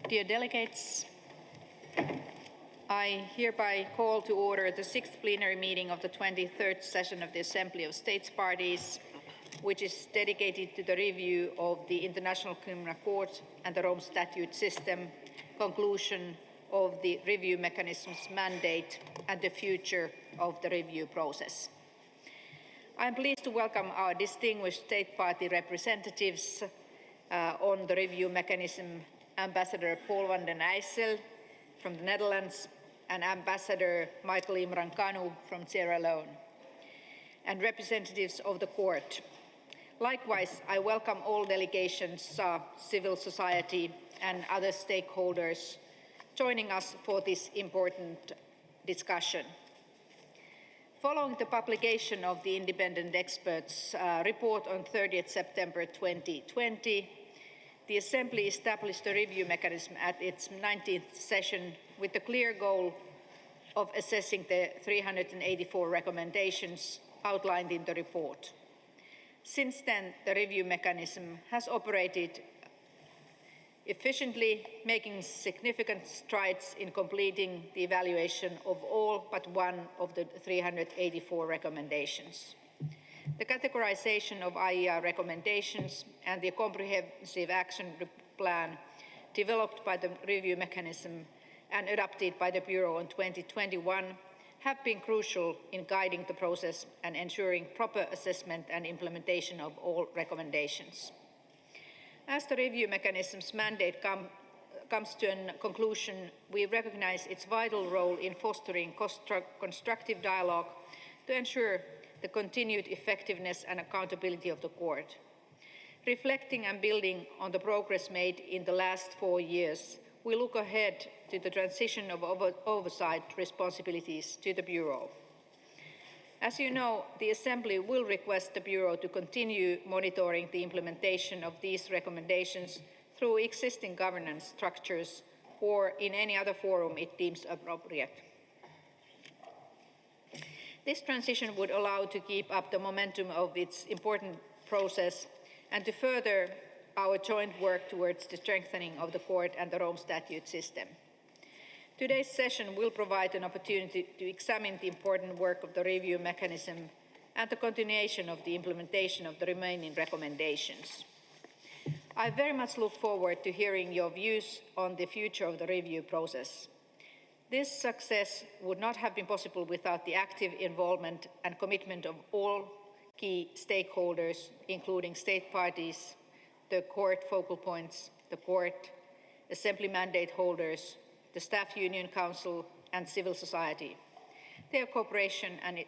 Dear delegates, I hereby call to order the 6th plenary meeting of the 23rd session of the Assembly of States Parties, which is dedicated to the review of the International Criminal Court and the Rome Statute system, conclusion of the review mechanism's mandate, and the future of the review process. I am pleased to welcome our distinguished State Party representatives on the review mechanism, Ambassador Paul van den Eyssel from the Netherlands and Ambassador Michael Imran from Sierra Leone, and representatives of the court. Likewise, I welcome all delegations, civil society and other stakeholders joining us for this important discussion. Following the publication of the independent experts' report on 30th September 2020, the Assembly established a review mechanism at its 19th session with the clear goal of assessing the 384 recommendations outlined in the report. Since then, the review mechanism has operated efficiently, making significant strides in completing the evaluation of all but one of the 384 recommendations. The categorization of IER recommendations and the comprehensive action plan developed by the review mechanism and adopted by the Bureau in 2021 have been crucial in guiding the process and ensuring proper assessment and implementation of all recommendations. As the review mechanism's mandate comes to a conclusion, we recognize its vital role in fostering constructive dialogue to ensure the continued effectiveness and accountability of the court. Reflecting and building on the progress made in the last 4 years, we look ahead to the transition of oversight responsibilities to the Bureau. As you know, the Assembly will request the Bureau to continue monitoring the implementation of these recommendations through existing governance structures or in any other forum it deems appropriate. This transition would allow to keep up the momentum of its important process and to further our joint work towards the strengthening of the court and the Rome Statute system. Today's session will provide an opportunity to examine the important work of the review mechanism and the continuation of the implementation of the remaining recommendations. I very much look forward to hearing your views on the future of the review process. This success would not have been possible without the active involvement and commitment of all key stakeholders, including state parties, the court focal points, the court, Assembly mandate holders, the Staff Union Council and civil society. Their cooperation and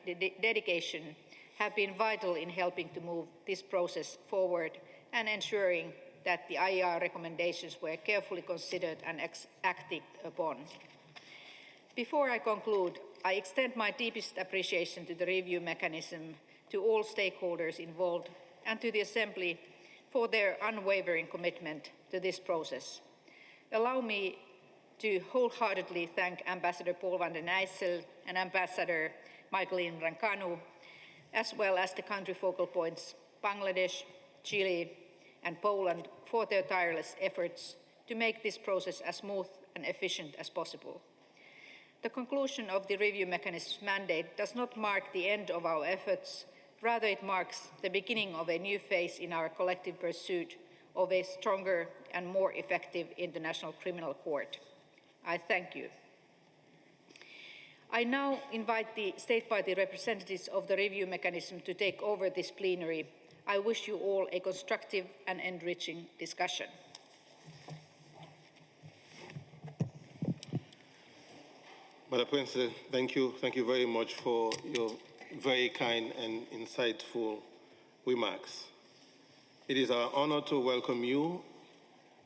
dedication have been vital in helping to move this process forward and ensuring that the IER recommendations were carefully considered and acted upon. Before I conclude, I extend my deepest appreciation to the review mechanism, to all stakeholders involved, and to the Assembly for their unwavering commitment to this process. Allow me to wholeheartedly thank Ambassador Paul van den Eyssel and Ambassador Michael Imran, as well as the country focal points, Bangladesh, Chile, and Poland, for their tireless efforts to make this process as smooth and efficient as possible. The conclusion of the review mechanism's mandate does not mark the end of our efforts, rather it marks the beginning of a new phase in our collective pursuit of a stronger and more effective International Criminal Court. I thank you. I now invite the State Party representatives of the review mechanism to take over this plenary. I wish you all a constructive and enriching discussion. Madam President, thank you very much for your very kind and insightful remarks. It is our honor to welcome you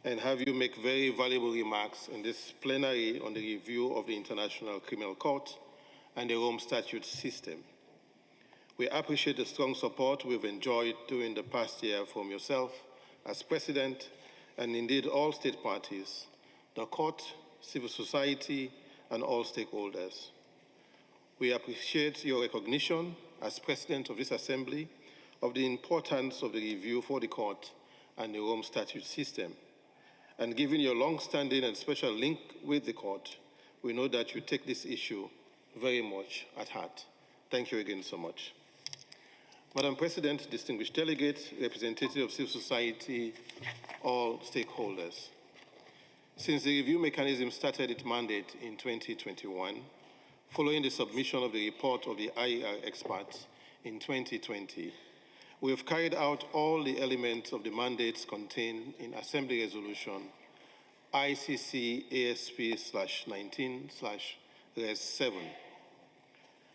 and have you make very valuable remarks in this plenary on the review of the International Criminal Court and the Rome Statute system. We appreciate the strong support we've enjoyed during the past year from yourself as President and indeed all state parties, the court, civil society, and all stakeholders. We appreciate your recognition as President of this Assembly of the importance of the review for the court and the Rome Statute system, And given your long-standing and special link with the court, we know that you take this issue very much at heart. Thank you again so much. Madam President, distinguished delegates, representatives of civil society, all stakeholders. Since the review mechanism started its mandate in 2021, following the submission of the report of the IER experts in 2020, we have carried out all the elements of the mandates contained in Assembly Resolution ICC ASP/19/Res 7.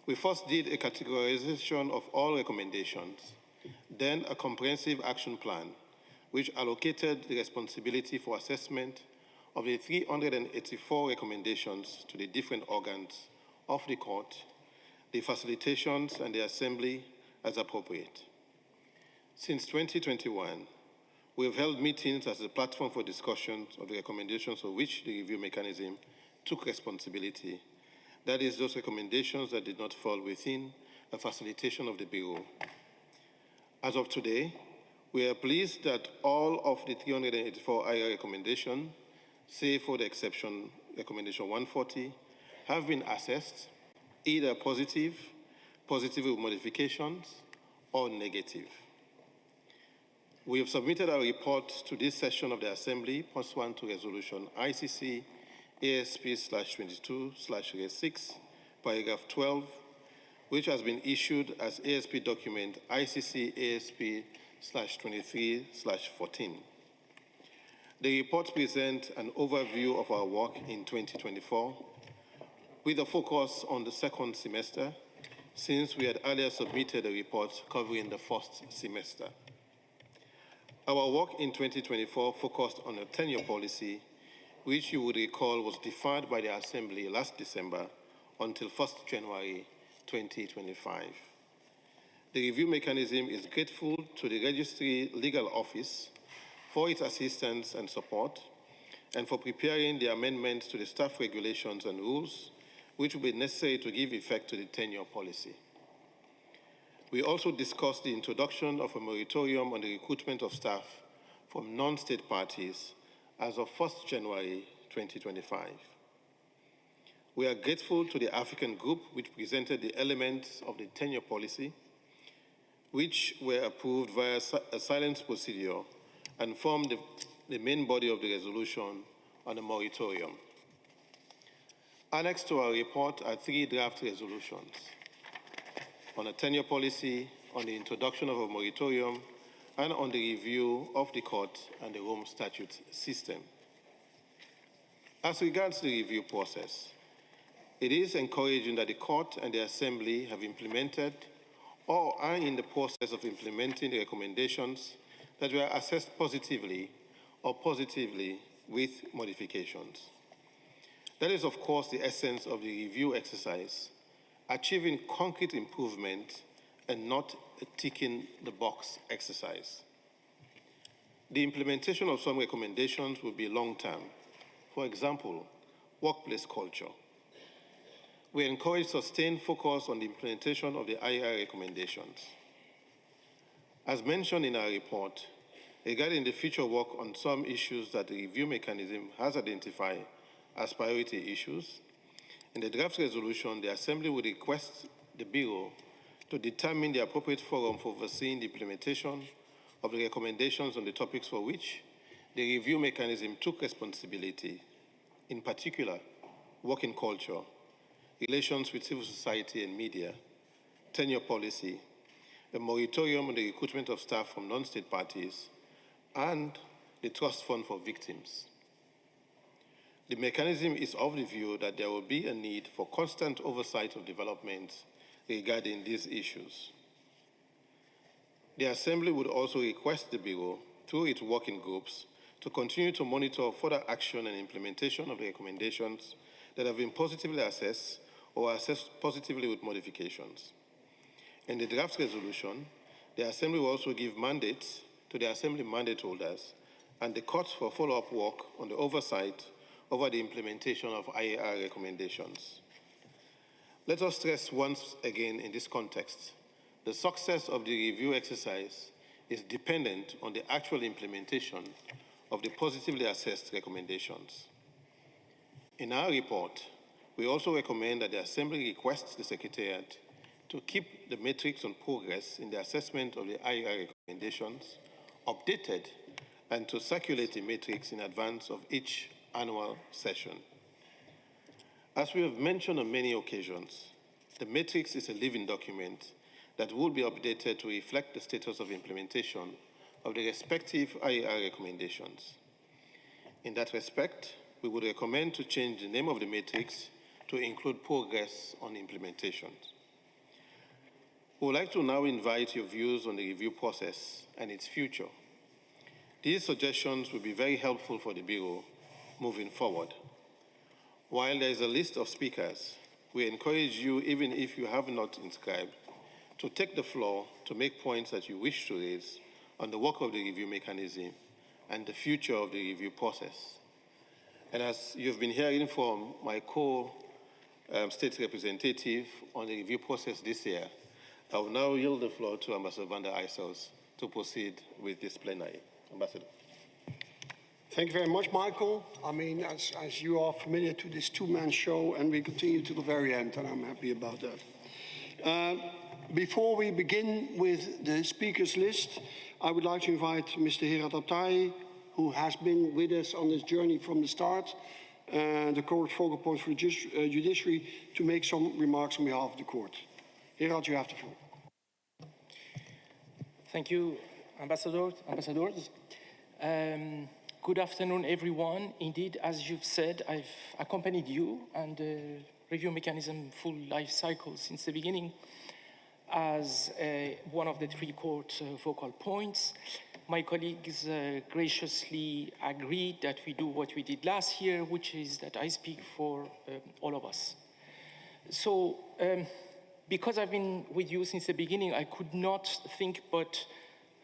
We first did a categorization of all recommendations, then a comprehensive action plan, which allocated the responsibility for assessment of the 384 recommendations to the different organs of the court, the facilitations, and the Assembly as appropriate. Since 2021, we have held meetings as a platform for discussions of the recommendations for which the review mechanism took responsibility. That is, those recommendations that did not fall within a facilitation of the Bureau. As of today, we are pleased that all of the 384 IR recommendations, save for the exception, recommendation 140, have been assessed, either positive with modifications, or negative. We have submitted our report to this session of the Assembly pursuant to Resolution ICC ASP/22/Res 6, paragraph 12, which has been issued as ASP document ICC ASP/23/14. The report presents an overview of our work in 2024, with a focus on the second semester, since we had earlier submitted a report covering the first semester. Our work in 2024 focused on a tenure policy, which you would recall was deferred by the Assembly last December until 1st January 2025. The review mechanism is grateful to the Registry Legal Office for its assistance and support, and for preparing the amendments to the staff regulations and rules, which will be necessary to give effect to the tenure policy. We also discussed the introduction of a moratorium on the recruitment of staff from non-state parties as of 1st January 2025. We are grateful to the African group which presented the elements of the tenure policy, which were approved via a silence procedure and formed the main body of the resolution on the moratorium. Annexed to our report are 3 draft resolutions on a tenure policy, on the introduction of a moratorium, and on the review of the court and the Rome Statute system. As regards the review process, it is encouraging that the court and the Assembly have implemented or are in the process of implementing the recommendations that were assessed positively or positively with modifications. That is, of course, the essence of the review exercise, achieving concrete improvement and not a ticking the box exercise. The implementation of some recommendations will be long-term. For example, workplace culture. We encourage sustained focus on the implementation of the IR recommendations. As mentioned in our report, regarding the future work on some issues that the review mechanism has identified as priority issues, in the draft resolution, the Assembly would request the Bureau to determine the appropriate forum for overseeing the implementation of the recommendations on the topics for which the review mechanism took responsibility, in particular, working culture, relations with civil society and media, tenure policy, a moratorium on the recruitment of staff from non-state parties, and the trust fund for victims. The mechanism is of the view that there will be a need for constant oversight of developments regarding these issues. The Assembly would also request the Bureau, through its working groups, to continue to monitor further action and implementation of the recommendations that have been positively assessed or assessed positively with modifications. In the draft resolution, the Assembly will also give mandates to the Assembly mandate holders and the court for follow-up work on the oversight over the implementation of IAR recommendations. Let us stress once again in this context, the success of the review exercise is dependent on the actual implementation of the positively assessed recommendations. In our report, we also recommend that the Assembly requests the Secretariat to keep the metrics on progress in the assessment of the IR recommendations updated and to circulate the matrix in advance of each annual session. As we have mentioned on many occasions, the matrix is a living document that will be updated to reflect the status of implementation of the respective IR recommendations. In that respect, we would recommend to change the name of the matrix to include progress on implementation. We would like to now invite your views on the review process and its future. These suggestions will be very helpful for the Bureau moving forward. While there is a list of speakers, we encourage you, even if you have not inscribed, to take the floor to make points that you wish to raise on the work of the review mechanism and the future of the review process. And as you've been hearing from my co-state representative on the review process this year, I will now yield the floor to Ambassador van der Eijsels to proceed with this plenary. Ambassador. Thank you very much, Michael. I mean, as you are familiar to this two-man show, and we continue to the very end, and I'm happy about that. Before we begin with the speakers list, I would like to invite Mr. Herat Abtahi, who has been with us on this journey from the start, the court focal point for judiciary, to make some remarks on behalf of the court. Herat, you have the floor. Thank you, ambassadors. Good afternoon, everyone. Indeed, as you've said, I've accompanied you and the review mechanism full life cycle since the beginning as one of the three court focal points. My colleagues graciously agreed that we do what we did last year, which is that I speak for all of us. So, because I've been with you since the beginning, I could not think but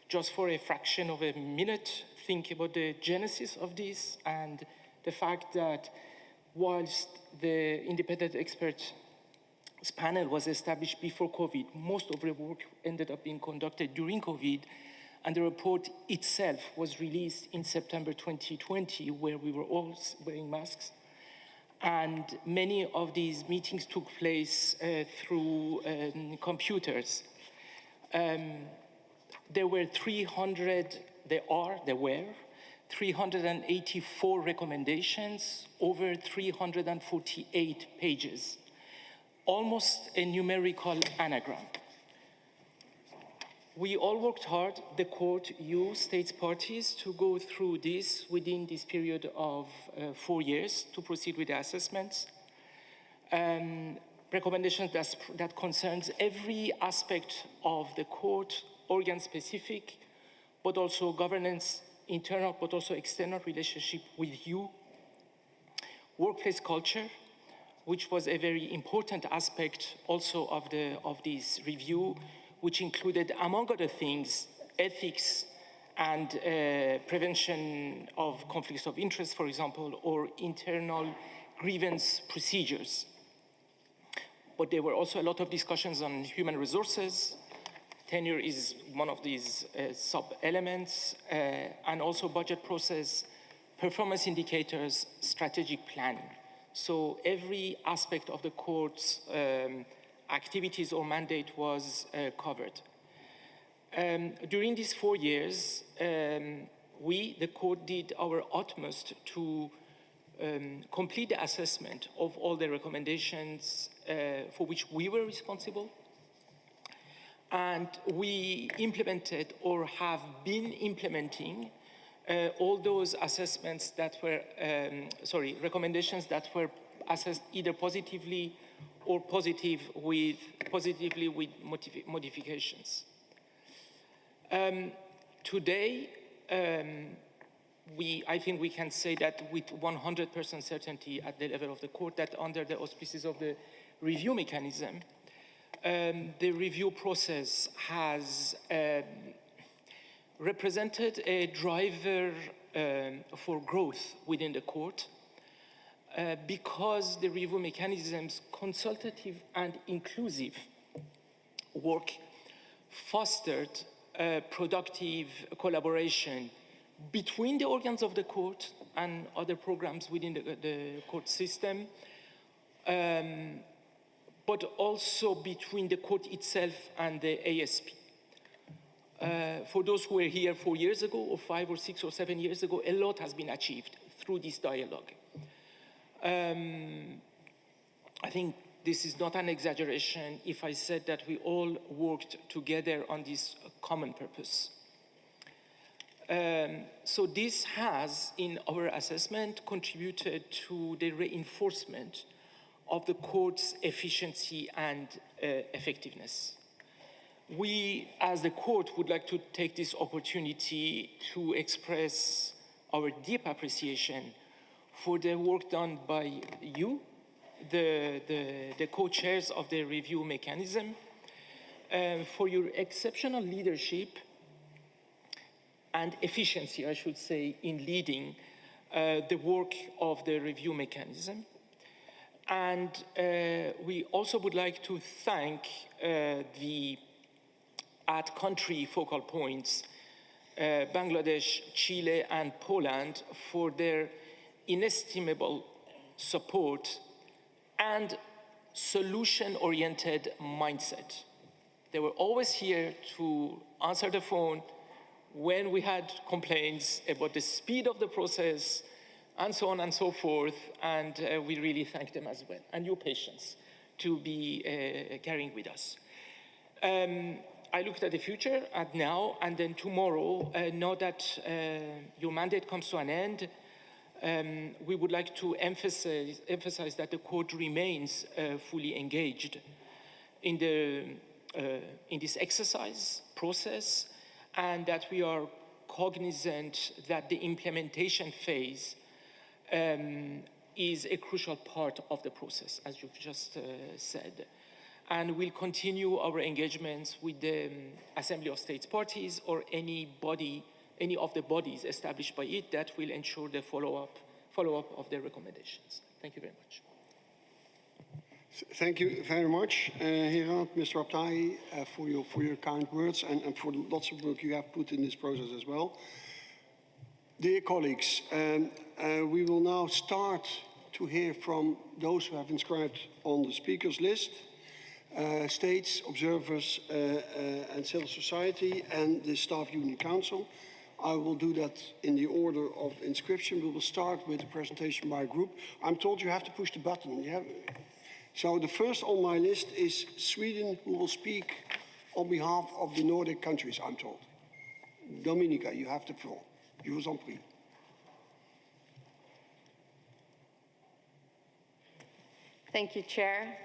just for a fraction of a minute think about the genesis of this and the fact that whilst the independent experts panel was established before COVID, most of the work ended up being conducted during COVID, and the report itself was released in September 2020, where we were all wearing masks. And many of these meetings took place through computers. There were 384 recommendations, over 348 pages, almost a numerical anagram. We all worked hard, the court, you, states parties, to go through this within this period of 4 years to proceed with the assessments. Recommendations that concerns every aspect of the court, organ-specific, but also governance, internal, but also external relationship with you. Workplace culture, which was a very important aspect also of this review, which included, among other things, ethics and prevention of conflicts of interest, for example, or internal grievance procedures. But there were also a lot of discussions on human resources. Tenure is one of these sub-elements, and also budget process, performance indicators, strategic planning. So every aspect of the court's activities or mandate was covered. During these 4 years, we, the court, did our utmost to complete the assessment of all the recommendations for which we were responsible. And we implemented or have been implementing all those assessments that were, recommendations that were assessed either positively or positively with modifications. Today, I think we can say that with 100% certainty at the level of the court that under the auspices of the review mechanism, the review process has represented a driver for growth within the court because the review mechanism's consultative and inclusive work fostered productive collaboration between the organs of the court and other programs within the court system, but also between the court itself and the ASP. For those who were here 4 years ago, or 5 or 6 or 7 years ago, a lot has been achieved through this dialogue. I think this is not an exaggeration if I said that we all worked together on this common purpose. So this has, in our assessment, contributed to the reinforcement of the court's efficiency and effectiveness. We, as the court, would like to take this opportunity to express our deep appreciation for the work done by you, the co-chairs of the review mechanism, for your exceptional leadership and efficiency, I should say, in leading the work of the review mechanism. And we also would like to thank the country focal points, Bangladesh, Chile, and Poland, for their inestimable support and solution-oriented mindset. They were always here to answer the phone when we had complaints about the speed of the process, and so on and so forth, and we really thank them as well, and your patience to be carrying with us. I looked at the future, at now, and then tomorrow, now that your mandate comes to an end, we would like to emphasize that the court remains fully engaged in this exercise process, and that we are cognizant that the implementation phase is a crucial part of the process, as you've just said. And we'll continue our engagements with the Assembly of States Parties or any of the bodies established by it that will ensure the follow-up of their recommendations. Thank you very much. Thank you very much, Herald, Mr. Abtahi, for your kind words and for lots of work you have put in this process as well. Dear colleagues, we will now start to hear from those who have inscribed on the speakers list, states, observers, and civil society, and the Staff Union Council. I will do that in the order of inscription. We will start with the presentation by group. I'm told you have to push the button. So the first on my list is Sweden, who will speak on behalf of the Nordic countries, I'm told. Dominika, you have the floor. Je vous en prie. Thank you, Chair.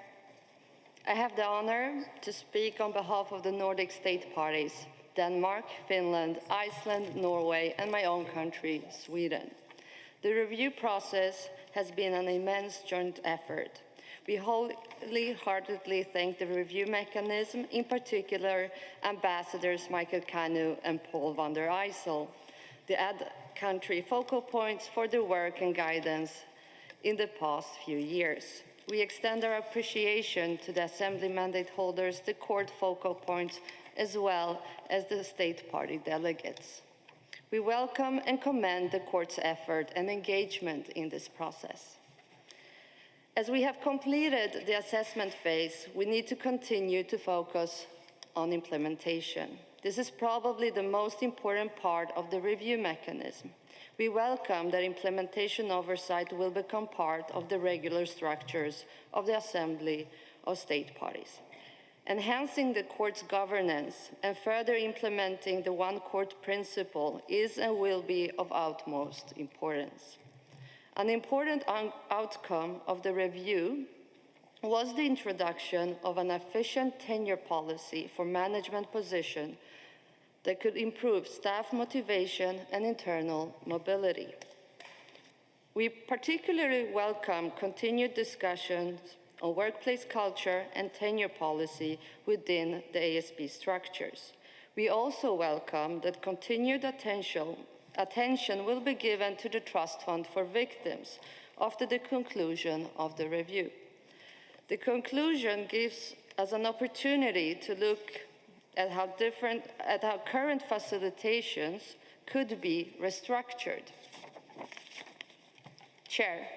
I have the honor to speak on behalf of the Nordic state parties, Denmark, Finland, Iceland, Norway, and my own country, Sweden. The review process has been an immense joint effort. We wholeheartedly thank the review mechanism, in particular Ambassadors Michael Kanu and Paul van der Ijssel, the country focal points for their work and guidance in the past few years. We extend our appreciation to the Assembly mandate holders, the court focal points, as well as the state party delegates. We welcome and commend the court's effort and engagement in this process. As we have completed the assessment phase, we need to continue to focus on implementation. This is probably the most important part of the review mechanism. We welcome that implementation oversight will become part of the regular structures of the Assembly of State Parties. Enhancing the court's governance and further implementing the one court principle is and will be of utmost importance. An important outcome of the review was the introduction of an efficient tenure policy for management position that could improve staff motivation and internal mobility. We particularly welcome continued discussions on workplace culture and tenure policy within the ASP structures. We also welcome that continued attention will be given to the Trust Fund for Victims after the conclusion of the review. The conclusion gives us an opportunity to look at how current facilitations could be restructured. Chair,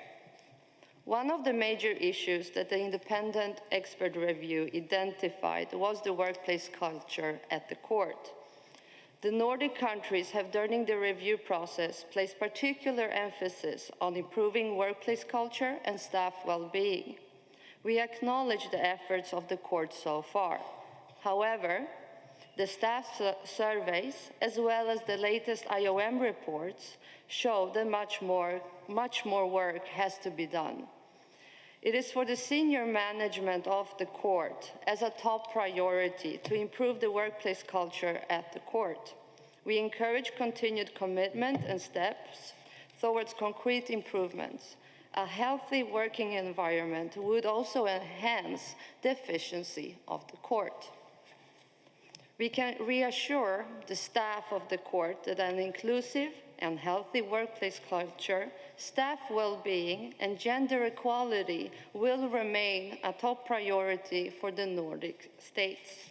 one of the major issues that the independent expert review identified was the workplace culture at the court. The Nordic countries have, during the review process, placed particular emphasis on improving workplace culture and staff well-being. We acknowledge the efforts of the court so far. However, the staff surveys, as well as the latest IOM reports, show that much more work has to be done. It is for the senior management of the court as a top priority to improve the workplace culture at the court. We encourage continued commitment and steps towards concrete improvements. A healthy working environment would also enhance the efficiency of the court. We can reassure the staff of the court that an inclusive and healthy workplace culture, staff well-being, and gender equality will remain a top priority for the Nordic states.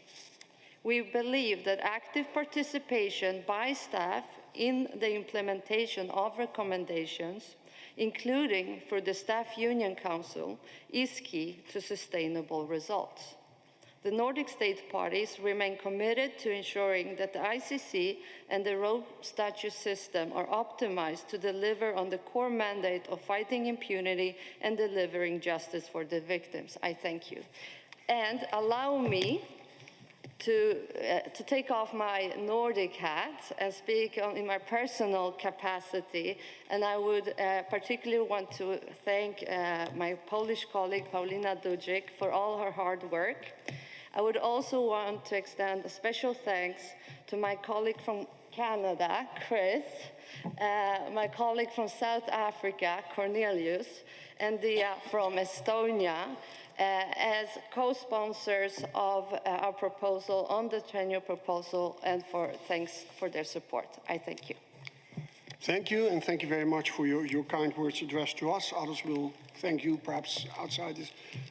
We believe that active participation by staff in the implementation of recommendations, including through the Staff Union Council, is key to sustainable results. The Nordic state parties remain committed to ensuring that the ICC and the Rome Statute system are optimized to deliver on the core mandate of fighting impunity and delivering justice for the victims. I thank you. And allow me to take off my Nordic hat and speak in my personal capacity. And I would particularly want to thank my Polish colleague, Paulina Dudzik, for all her hard work. I would also want to extend a special thanks to my colleague from Canada, Chris, my colleague from South Africa, Cornelius, and Dia from Estonia, as co-sponsors of our proposal on the tenure proposal, and thanks for their support. I thank you. Thank you, and thank you very much for your kind words addressed to us. Others will thank you perhaps outside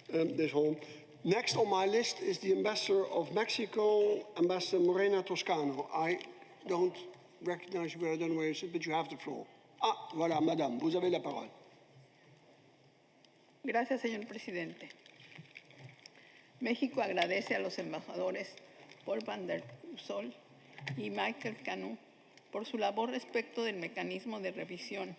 this hall. Next on my list is the Ambassador of Mexico, Ambassador Morena Toscano. I don't recognize you, I don't know where you sit, but you have the floor. Ah, voilà, madame, vous avez la parole. Gracias, señor presidente. México agradece a los embajadores Paul van der Sol y Michael Canu por su labor respecto del mecanismo de revisión.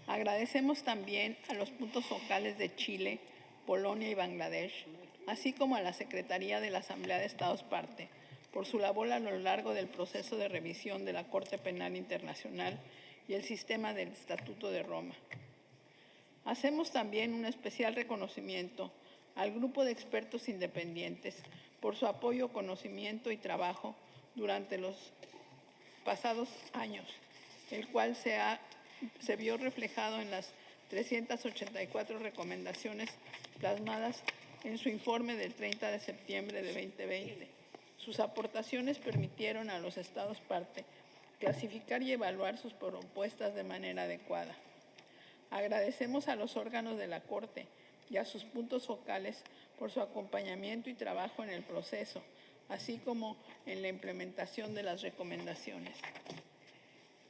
Agradecemos también a los puntos focales de Chile, Polonia y Bangladesh, así como a la Secretaría de la Asamblea de Estados Parte, por su labor a lo largo del proceso de revisión de la Corte Penal Internacional y el sistema del Estatuto de Roma. Hacemos también un especial reconocimiento al grupo de expertos independientes por su apoyo, conocimiento y trabajo durante los pasados años, el cual se vio reflejado en las 384 recomendaciones plasmadas en su informe del 30 de septiembre de 2020. Sus aportaciones permitieron a los Estados parte clasificar y evaluar sus propuestas de manera adecuada. Agradecemos a los órganos de la Corte y a sus puntos focales por su acompañamiento y trabajo en el proceso, así como en la implementación de las recomendaciones.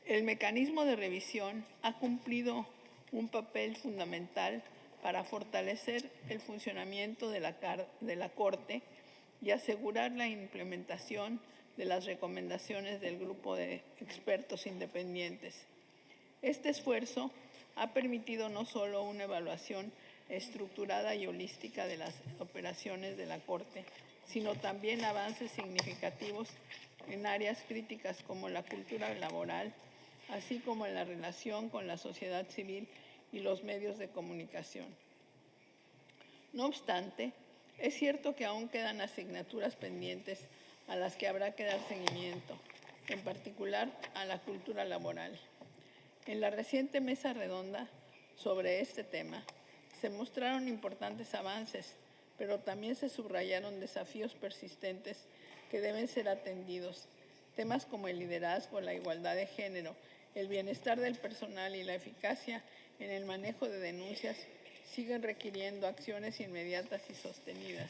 El mecanismo de revisión ha cumplido un papel fundamental para fortalecer el funcionamiento de la Corte y asegurar la implementación de las recomendaciones del grupo de expertos independientes. Este esfuerzo ha permitido no solo una evaluación estructurada y holística de las operaciones de la Corte, sino también avances significativos en áreas críticas como la cultura laboral, así como en la relación con la sociedad civil y los medios de comunicación. No obstante, es cierto que aún quedan asignaturas pendientes a las que habrá que dar seguimiento, en particular a la cultura laboral. En la reciente mesa redonda sobre este tema, se mostraron importantes avances, pero también se subrayaron desafíos persistentes que deben ser atendidos. Temas como el liderazgo, la igualdad de género, el bienestar del personal y la eficacia en el manejo de denuncias siguen requiriendo acciones inmediatas y sostenidas.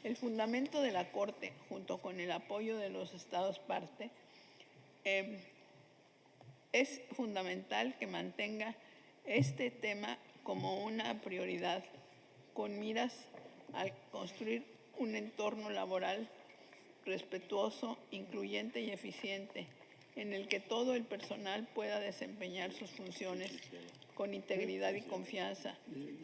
El fundamento de la Corte, junto con el apoyo de los Estados parte, es fundamental que mantenga este tema como una prioridad, con miras al construir un entorno laboral respetuoso, incluyente y eficiente, en el que todo el personal pueda desempeñar sus funciones con integridad y confianza,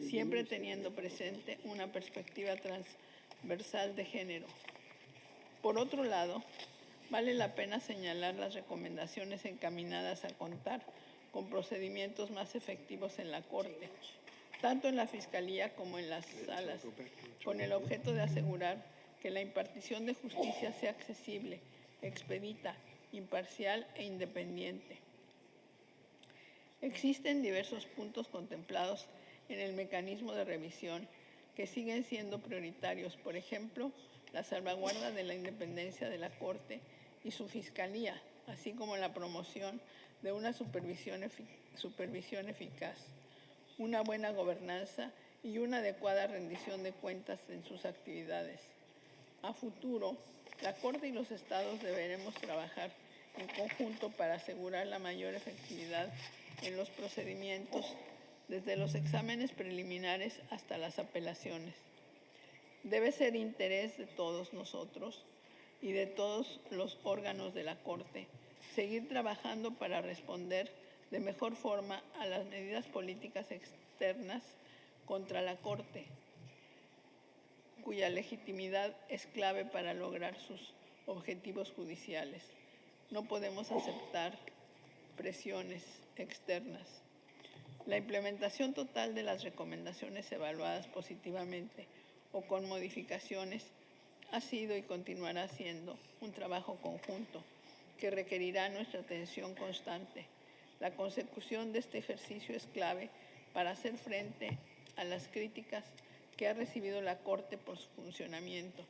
siempre teniendo presente una perspectiva transversal de género. Por otro lado, vale la pena señalar las recomendaciones encaminadas a contar con procedimientos más efectivos en la Corte, tanto en la Fiscalía como en las salas, con el objeto de asegurar que la impartición de justicia sea accesible, expedita, imparcial e independiente. Existen diversos puntos contemplados en el mecanismo de revisión que siguen siendo prioritarios, por ejemplo, la salvaguarda de la independencia de la Corte y su Fiscalía, así como la promoción de una supervisión eficaz, una buena gobernanza y una adecuada rendición de cuentas en sus actividades. A futuro, la Corte y los Estados deberemos trabajar en conjunto para asegurar la mayor efectividad en los procedimientos, desde los exámenes preliminares hasta las apelaciones. Debe ser interés de todos nosotros y de todos los órganos de la Corte seguir trabajando para responder de mejor forma a las medidas políticas externas contra la Corte, cuya legitimidad es clave para lograr sus objetivos judiciales. No podemos aceptar presiones externas. La implementación total de las recomendaciones evaluadas positivamente o con modificaciones ha sido y continuará siendo un trabajo conjunto que requerirá nuestra atención constante. La consecución de este ejercicio es clave para hacer frente a las críticas que ha recibido la Corte por su funcionamiento,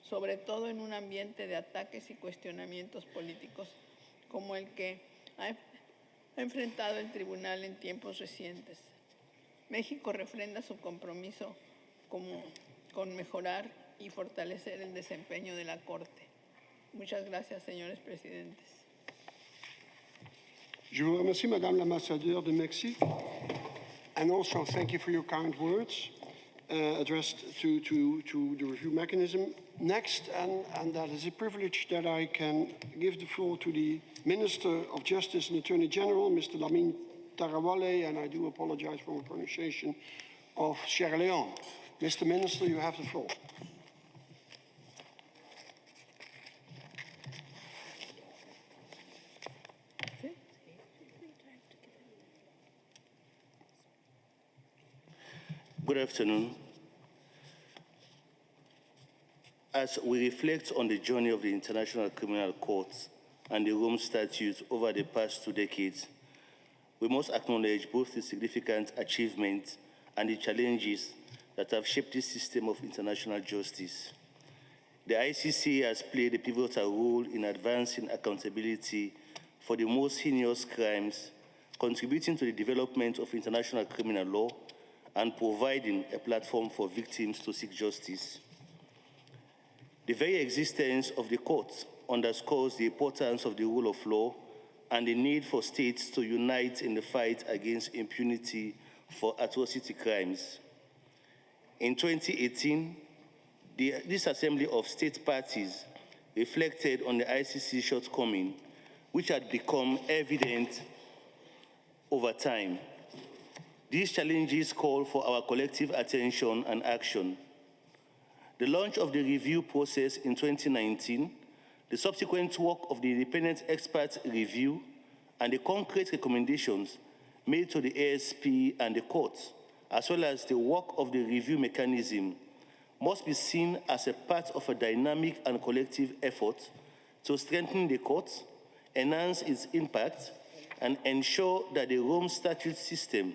sobre todo en un ambiente de ataques y cuestionamientos políticos como el que ha enfrentado el tribunal en tiempos recientes. México refrenda su compromiso con mejorar y fortalecer el desempeño de la Corte. Muchas gracias, señores presidentes. Je vous remercie, Madame l'ambassadeur de Mexique, and also thank you for your kind words addressed to the review mechanism. Next, and that is a privilege that I can give the floor to the Minister of Justice and Attorney General, Mr. Lamin Tarawale, and I do apologize for my pronunciation, of Sierra Leone. Mr. Minister, you have the floor. Good afternoon. As we reflect on the journey of the International Criminal Court and the Rome Statute over the past 2 decades, we must acknowledge both the significant achievements and the challenges that have shaped this system of international justice. The ICC has played a pivotal role in advancing accountability for the most heinous crimes, contributing to the development of international criminal law and providing a platform for victims to seek justice. The very existence of the court underscores the importance of the rule of law and the need for states to unite in the fight against impunity for atrocity crimes. In 2018, this assembly of state parties reflected on the ICC shortcoming, which had become evident over time. These challenges call for our collective attention and action. The launch of the review process in 2019, the subsequent work of the independent expert review, and the concrete recommendations made to the ASP and the courts, as well as the work of the review mechanism, must be seen as a part of a dynamic and collective effort to strengthen the court, enhance its impact, and ensure that the Rome Statute system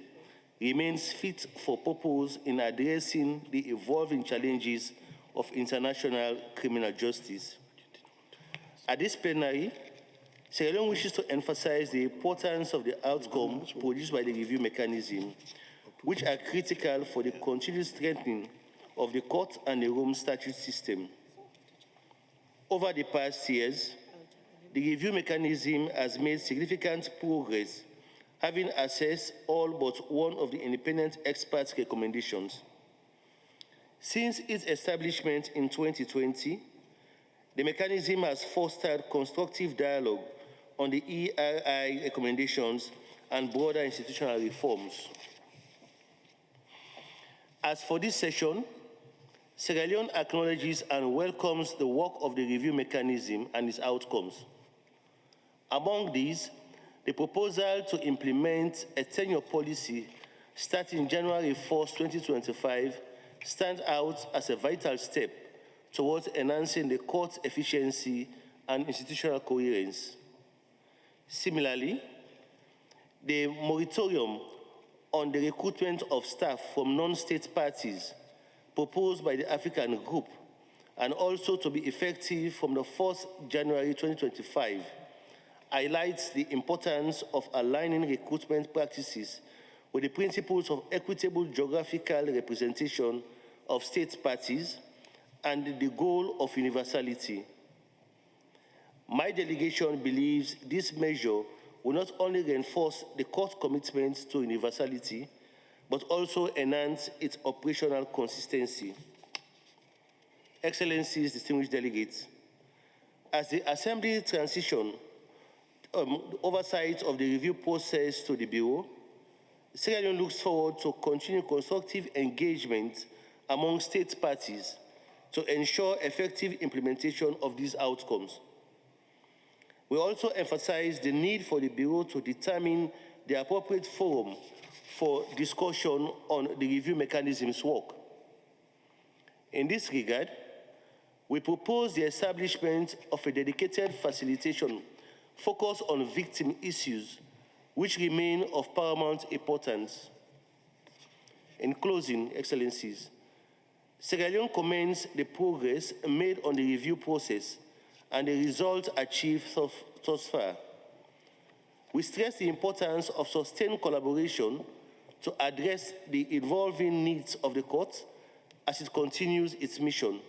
remains fit for purpose in addressing the evolving challenges of international criminal justice. At this plenary, Sierra Leone wishes to emphasize the importance of the outcomes produced by the review mechanism, which are critical for the continued strengthening of the court and the Rome Statute system. Over the past years, the review mechanism has made significant progress, having assessed all but one of the independent experts' recommendations. Since its establishment in 2020, the mechanism has fostered constructive dialogue on the ERI recommendations and broader institutional reforms. As for this session, Sierra Leone acknowledges and welcomes the work of the review mechanism and its outcomes. Among these, the proposal to implement a tenure policy starting January 1, 2025 stands out as a vital step towards enhancing the court's efficiency and institutional coherence. Similarly, the moratorium on the recruitment of staff from non-state parties proposed by the African Group and also to be effective from the 1st January 2025 highlights the importance of aligning recruitment practices with the principles of equitable geographical representation of state parties and the goal of universality. My delegation believes this measure will not only reinforce the court's commitment to universality, but also enhance its operational consistency. Excellencies, distinguished delegates, as the Assembly transition oversight of the review process to the Bureau, Sierra Leone looks forward to continued constructive engagement among state parties to ensure effective implementation of these outcomes. We also emphasize the need for the Bureau to determine the appropriate forum for discussion on the review mechanism's work. In this regard, we propose the establishment of a dedicated facilitation focused on victim issues, which remain of paramount importance. In closing, Excellencies, Sierra Leone commends the progress made on the review process and the results achieved thus far. We stress the importance of sustained collaboration to address the evolving needs of the court as it continues its mission.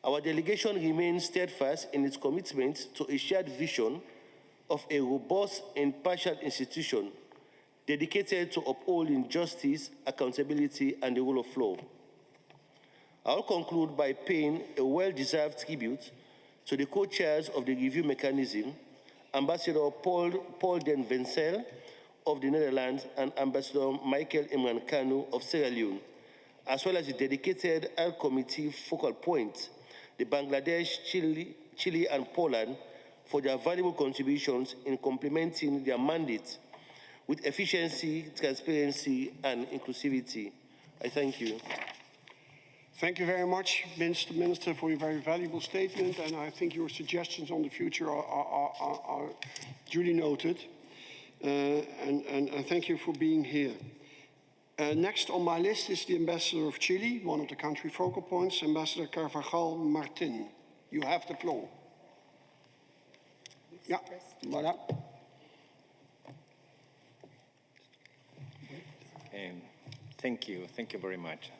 Our delegation remains steadfast in its commitment to a shared vision of a robust and impartial institution dedicated to upholding justice, accountability, and the rule of law. I'll conclude by paying a well-deserved tribute to the co-chairs of the review mechanism, Ambassador Paul Den Vencel of the Netherlands and Ambassador Michael Imran Kanu of Sierra Leone, as well as the dedicated Air Committee focal point, the Bangladesh, Chile, and Poland, for their valuable contributions in complementing their mandate with efficiency, transparency, and inclusivity. I thank you. Thank you very much, Mr. Minister, for your very valuable statement, and I think your suggestions on the future are duly noted. And thank you for being here. Next on my list is the Ambassador of Chile, one of the country focal points, Ambassador Carvajal Martin. You have the floor. Yeah, voilà. Thank you very much.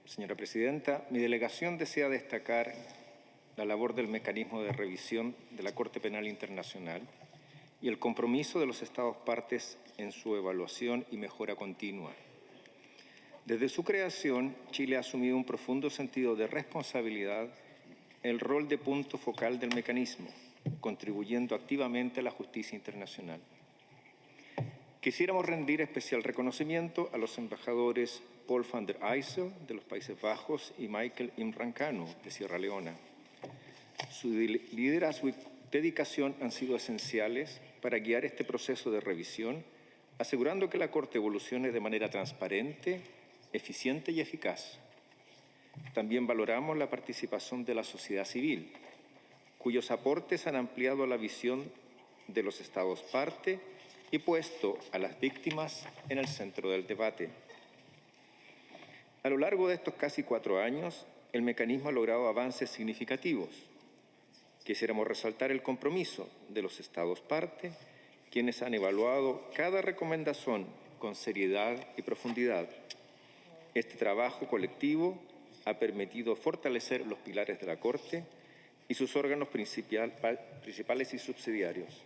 Señora Presidenta, mi delegación desea destacar la labor del mecanismo de revisión de la Corte Penal Internacional y el compromiso de los Estados partes en su evaluación y mejora continua. Desde su creación, Chile ha asumido un profundo sentido de responsabilidad el rol de punto focal del mecanismo, contribuyendo activamente a la justicia internacional. Quisiéramos rendir especial reconocimiento a los embajadores Paul van der Eysel, de los Países Bajos, y Michael Imran Kanu, de Sierra Leona. Su liderazgo y dedicación han sido esenciales para guiar este proceso de revisión, asegurando que la Corte evolucione de manera transparente, eficiente y eficaz. También valoramos la participación de la sociedad civil, cuyos aportes han ampliado la visión de los Estados parte y puesto a las víctimas en el centro del debate. A lo largo de estos casi 4 años, el mecanismo ha logrado avances significativos. Quisiéramos resaltar el compromiso de los Estados parte, quienes han evaluado cada recomendación con seriedad y profundidad. Este trabajo colectivo ha permitido fortalecer los pilares de la Corte y sus órganos principales y subsidiarios.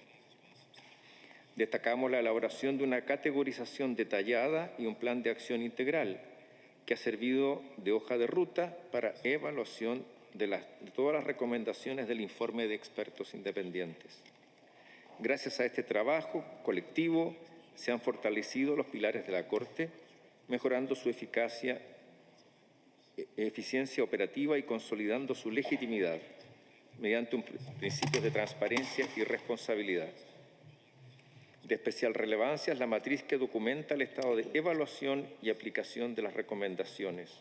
Destacamos la elaboración de una categorización detallada y un plan de acción integral que ha servido de hoja de ruta para evaluación de todas las recomendaciones del informe de expertos independientes. Gracias a este trabajo colectivo se han fortalecido los pilares de la Corte, mejorando su eficiencia operativa y consolidando su legitimidad mediante principios de transparencia y responsabilidad. De especial relevancia es la matriz que documenta el estado de evaluación y aplicación de las recomendaciones,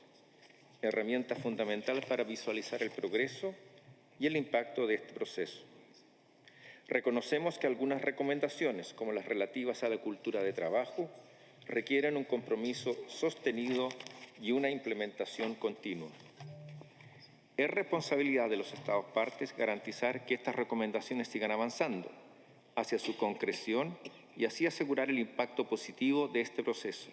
herramienta fundamental para visualizar el progreso y el impacto de este proceso. Reconocemos que algunas recomendaciones, como las relativas a la cultura de trabajo, requieren un compromiso sostenido y una implementación continua. Es responsabilidad de los Estados partes garantizar que estas recomendaciones sigan avanzando hacia su concreción y así asegurar el impacto positivo de este proceso.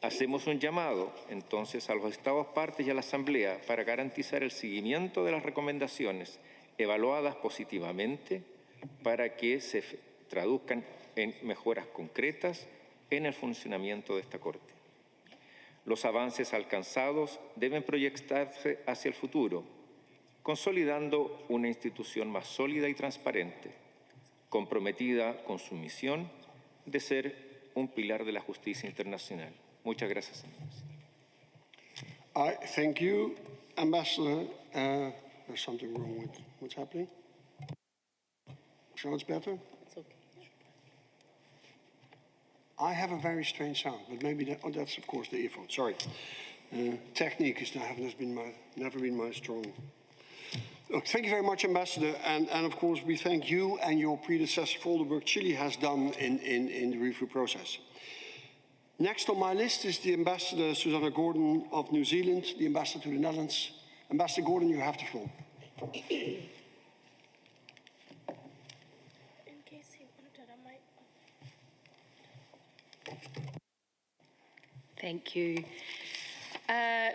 Hacemos un llamado, entonces, a los Estados partes y a la Asamblea para garantizar el seguimiento de las recomendaciones evaluadas positivamente para que se traduzcan en mejoras concretas en el funcionamiento de esta Corte. Los avances alcanzados deben proyectarse hacia el futuro, consolidando una institución más sólida y transparente, comprometida con su misión de ser un pilar de la justicia internacional. Muchas gracias, señores. Thank you, Ambassador. There's something wrong with what's happening. So it's better? It's okay. I have a very strange sound, but maybe that's of course the earphone. Sorry. Technique never been my strong. Look, thank you very much, Ambassador, and of course we thank you and your predecessor for all the work Chile has done in the review process. Next on my list is the Ambassador Susanna Gordon of New Zealand, the Ambassador to the Netherlands. Ambassador Gordon, you have the floor. Thank you.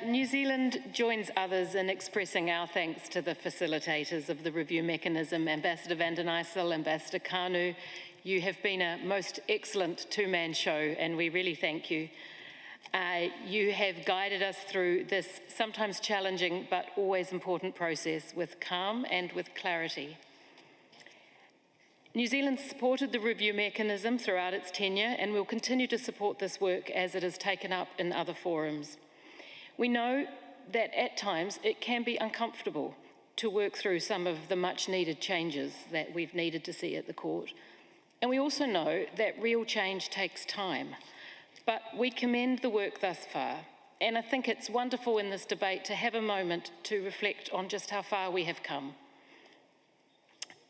New Zealand joins others in expressing our thanks to the facilitators of the review mechanism, Ambassador van den Ijssel, Ambassador Kanu. You have been a most excellent two-man show, and we really thank you. You have guided us through this sometimes challenging but always important process with calm and with clarity. New Zealand supported the review mechanism throughout its tenure and will continue to support this work as it is taken up in other forums. We know that at times it can be uncomfortable to work through some of the much needed changes that we've needed to see at the court. And we also know that real change takes time. But we commend the work thus far. And I think it's wonderful in this debate to have a moment to reflect on just how far we have come.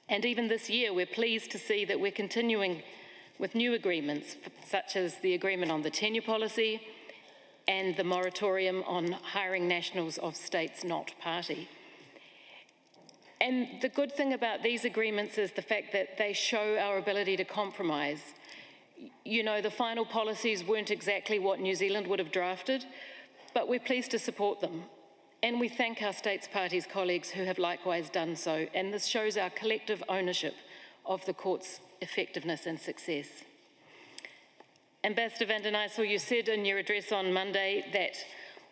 And even this year, we're pleased to see that we're continuing with new agreements, such as the agreement on the tenure policy and the moratorium on hiring nationals of states not party. And the good thing about these agreements is the fact that they show our ability to compromise. You know, the final policies weren't exactly what New Zealand would have drafted, but we're pleased to support them. And we thank our States Parties colleagues who have likewise done so, and this shows our collective ownership of the court's effectiveness and success. Ambassador van den Ijssel, you said in your address on Monday that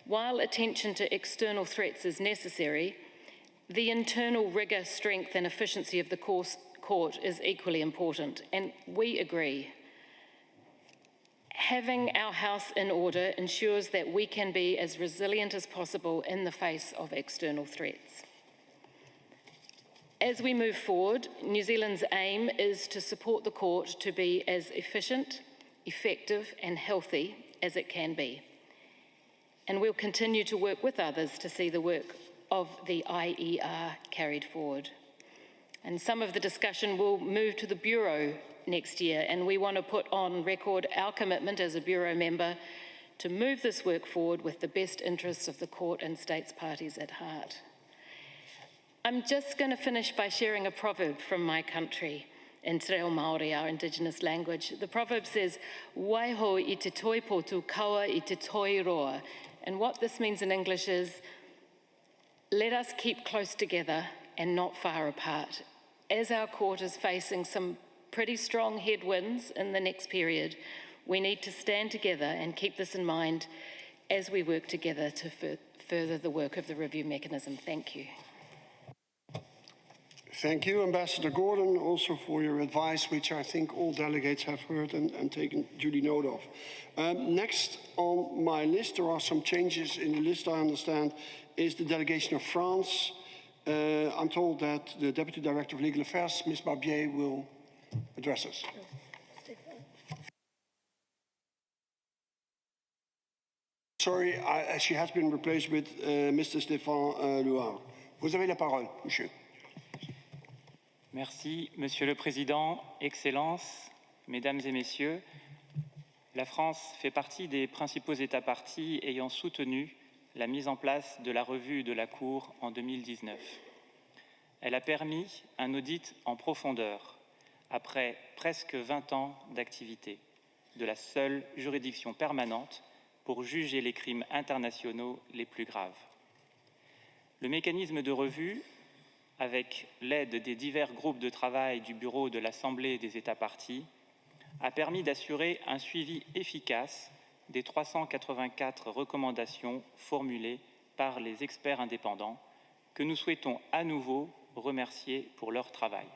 while attention to external threats is necessary, the internal rigour, strength and efficiency of the court is equally important, and we agree. Having our house in order ensures that we can be as resilient as possible in the face of external threats. As we move forward, New Zealand's aim is to support the court to be as efficient, effective and healthy as it can be. And we'll continue to work with others to see the work of the IER carried forward. And some of the discussion will move to the Bureau next year, and we want to put on record our commitment as a Bureau member to move this work forward with the best interests of the court and states parties at heart. I'm just going to finish by sharing a proverb from my country. in Te Reo Māori, our indigenous language. The proverb says, waiho I te toi potu, kaua I te toi roa. And what this means in English is, let us keep close together and not far apart. As our court is facing some pretty strong headwinds in the next period, we need to stand together and keep this in mind as we work together to further the work of the review mechanism. Thank you. Thank you, Ambassador Gordon, also for your advice, which I think all delegates have heard and taken duly note of. Next on my list, there are some changes in the list, I understand, is the delegation of France. I'm told that the Deputy Director of Legal Affairs, Ms. Barbier, will address us. Sorry, she has been replaced with Mr. Stéphane Louard. Vous avez la parole, monsieur. Merci, Monsieur le Président, Excellences, Mesdames et Messieurs. La France fait partie des principaux États parties ayant soutenu la mise en place de la revue de la Cour en 2019. Elle a permis un audit en profondeur, après presque 20 ans d'activité, de la seule juridiction permanente pour juger les crimes internationaux les plus graves. Le mécanisme de revue, avec l'aide des divers groupes de travail du Bureau de l'Assemblée des États parties, a permis d'assurer un suivi efficace des 384 recommandations formulées par les experts indépendants que nous souhaitons à nouveau remercier pour leur travail.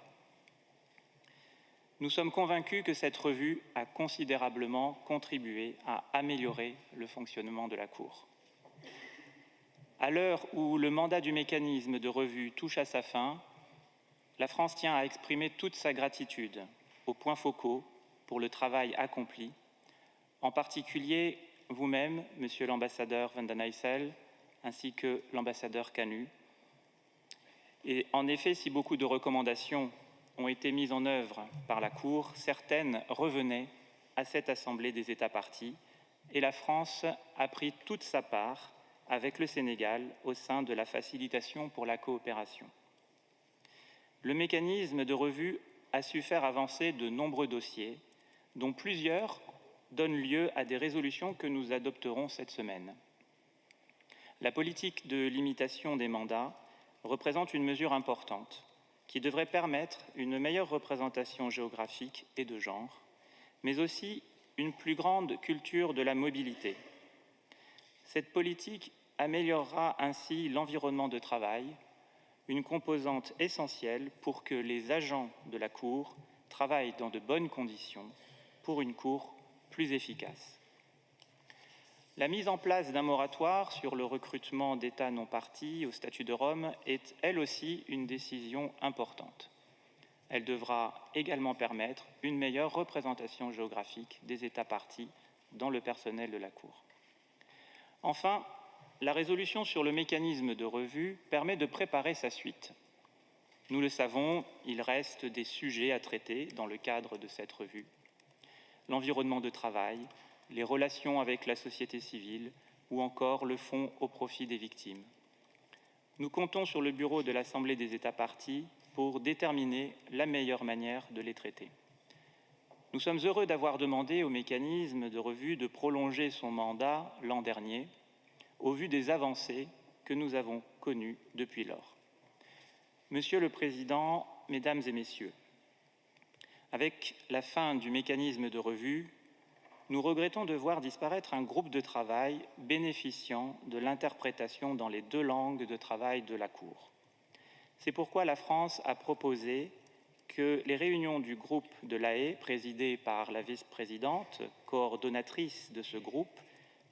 Nous sommes convaincus que cette revue a considérablement contribué à améliorer le fonctionnement de la Cour. À l'heure où le mandat du mécanisme de revue touche à sa fin, la France tient à exprimer toute sa gratitude aux points focaux pour le travail accompli, en particulier vous-même, Monsieur l'ambassadeur Van den Eyssel, ainsi que l'ambassadeur Canu. Et en effet, si beaucoup de recommandations ont été mises en œuvre par la Cour, certaines revenaient à cette Assemblée des États parties, et la France a pris toute sa part avec le Sénégal au sein de la facilitation pour la coopération. Le mécanisme de revue a su faire avancer de nombreux dossiers, dont plusieurs donnent lieu à des résolutions que nous adopterons cette semaine. La politique de limitation des mandats représente une mesure importante qui devrait permettre une meilleure représentation géographique et de genre, mais aussi une plus grande culture de la mobilité. Cette politique améliorera ainsi l'environnement de travail, une composante essentielle pour que les agents de la Cour travaillent dans de bonnes conditions pour une Cour plus efficace. La mise en place d'un moratoire sur le recrutement d'États non partis au statut de Rome est elle aussi une décision importante. Elle devra également permettre une meilleure représentation géographique des États partis dans le personnel de la Cour. Enfin, la résolution sur le mécanisme de revue permet de préparer sa suite. Nous le savons, il reste des sujets à traiter dans le cadre de cette revue. L'environnement de travail, les relations avec la société civile ou encore le fonds au profit des victimes. Nous comptons sur le bureau de l'Assemblée des États parties pour déterminer la meilleure manière de les traiter. Nous sommes heureux d'avoir demandé au mécanisme de revue de prolonger son mandat l'an dernier, au vu des avancées que nous avons connues depuis lors. Monsieur le Président, Mesdames et Messieurs, avec la fin du mécanisme de revue, nous regrettons de voir disparaître un groupe de travail bénéficiant de l'interprétation dans les 2 langues de travail de la Cour. C'est pourquoi la France a proposé que les réunions du groupe de l'AE, présidées par la vice-présidente, coordonnatrice de ce groupe,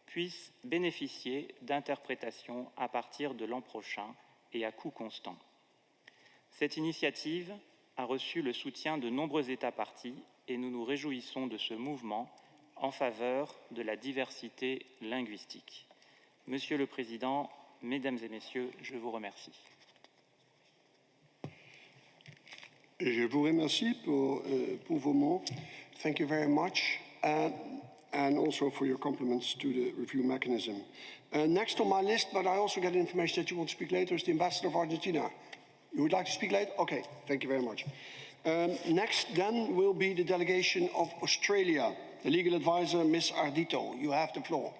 puissent bénéficier d'interprétations à partir de l'an prochain et à coût constant. Cette initiative a reçu le soutien de nombreux États parties et nous nous réjouissons de ce mouvement en faveur de la diversité linguistique. Monsieur le Président, Mesdames et Messieurs, je vous remercie. Je vous remercie pour vos mots. Thank you very much. And also for your compliments to the review mechanism. Next on my list, but I also get information that you want to speak later, is the Ambassador of Argentina. You would like to speak later? Okay, thank you very much. Next then will be the delegation of Australia. The legal advisor, Ms. Ardito, you have the floor.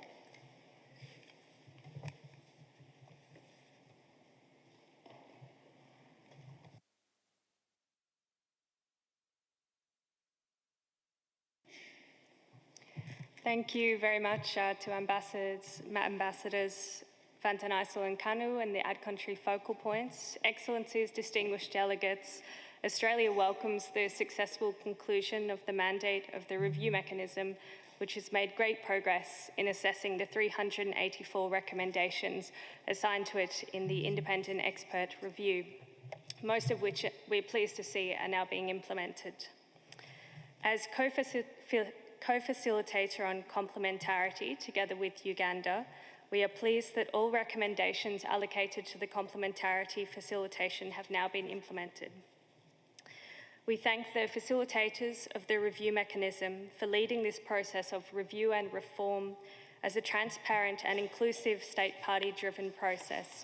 Thank you very much to Ambassadors Van den Ijssel and Kanu and the Ad Country focal points. Excellencies, distinguished delegates, Australia welcomes the successful conclusion of the mandate of the review mechanism, which has made great progress in assessing the 384 recommendations assigned to it in the independent expert review, most of which we're pleased to see are now being implemented. As co-facilitator on complementarity, together with Uganda, we are pleased that all recommendations allocated to the complementarity facilitation have now been implemented. We thank the facilitators of the review mechanism for leading this process of review and reform as a transparent and inclusive state party-driven process.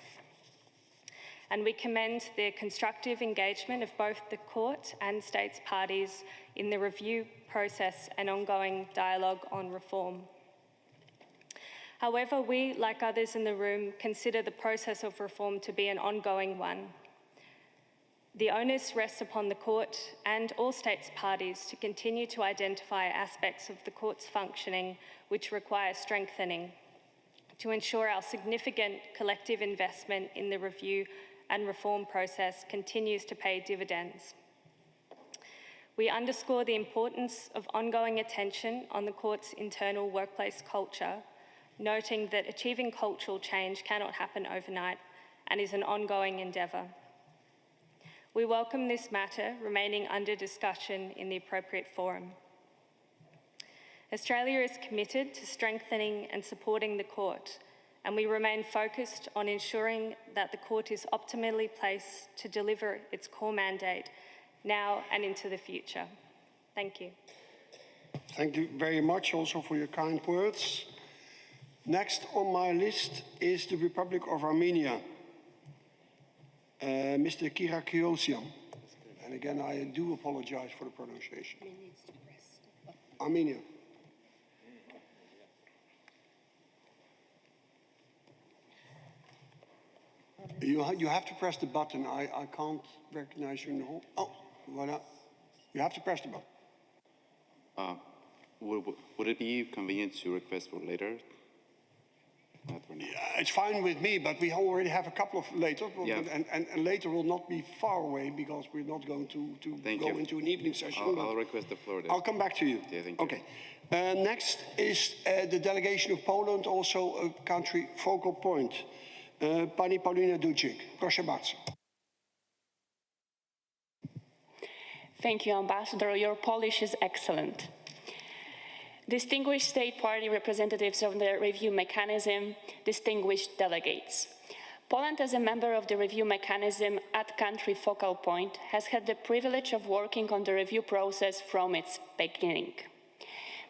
And we commend the constructive engagement of both the court and states parties in the review process and ongoing dialogue on reform. However, we, like others in the room, consider the process of reform to be an ongoing one. The onus rests upon the court and all states parties to continue to identify aspects of the court's functioning which require strengthening, to ensure our significant collective investment in the review and reform process continues to pay dividends. We underscore the importance of ongoing attention on the court's internal workplace culture, noting that achieving cultural change cannot happen overnight and is an ongoing endeavour. We welcome this matter remaining under discussion in the appropriate forum. Australia is committed to strengthening and supporting the court, and we remain focused on ensuring that the court is optimally placed to deliver its core mandate now and into the future. Thank you. Thank you very much also for your kind words. Next on my list is the Republic of Armenia. Mr. Kyriakiosian. And again, I do apologize for the pronunciation. Armenia. You have to press the button. I can't recognize you in the hall. Oh, voilà. You have to press the button. Would it be convenient to request for later? Yeah, it's fine with me, but we already have a couple of later, yeah. and later will not be far away because we're not going to go into an evening session. I'll request the floor then. I'll come back to you. Yeah, thank you. Okay. Next is the delegation of Poland, also a country focal point. Pani Paulina Ducik, proszę bardzo. Thank you, Ambassador. Your Polish is excellent. Distinguished state party representatives of the review mechanism, distinguished delegates. Poland, as a member of the review mechanism at country focal point, has had the privilege of working on the review process from its beginning.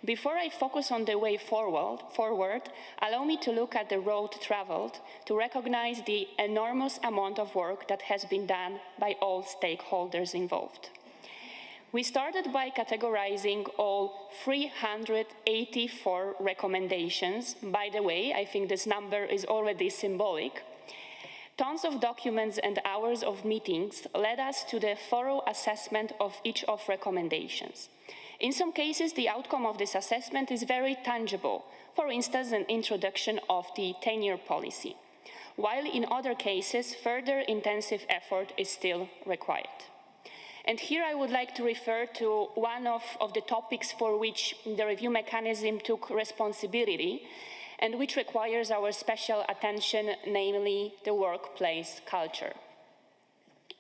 Before I focus on the way forward, allow me to look at the road traveled to recognize the enormous amount of work that has been done by all stakeholders involved. We started by categorizing all 384 recommendations. By the way, I think this number is already symbolic. Tons of documents and hours of meetings led us to the thorough assessment of each of recommendations. In some cases, the outcome of this assessment is very tangible, for instance, an introduction of the tenure policy, while in other cases, further intensive effort is still required. And here I would like to refer to one of the topics for which the review mechanism took responsibility and which requires our special attention, namely the workplace culture.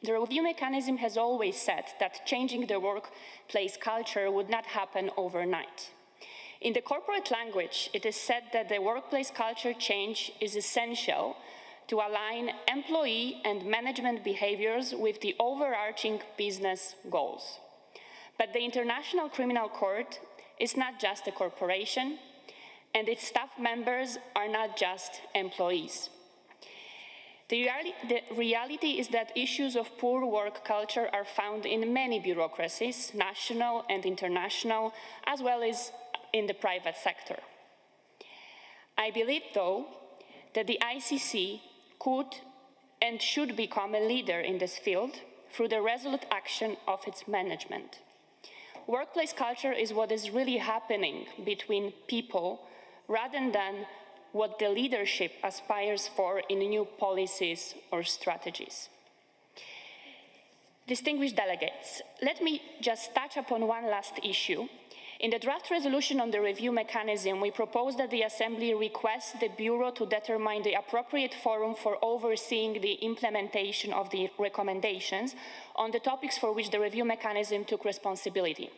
The review mechanism has always said that changing the workplace culture would not happen overnight. In the corporate language, it is said that the workplace culture change is essential to align employee and management behaviors with the overarching business goals. But the International Criminal Court is not just a corporation, and its staff members are not just employees. The reality is that issues of poor work culture are found in many bureaucracies, national and international, as well as in the private sector. I believe, though, that the ICC could and should become a leader in this field through the resolute action of its management. Workplace culture is what is really happening between people rather than what the leadership aspires for in new policies or strategies. Distinguished delegates, let me just touch upon one last issue. In the draft resolution on the review mechanism, we propose that the Assembly request the Bureau to determine the appropriate forum for overseeing the implementation of the recommendations on the topics for which the review mechanism took responsibility.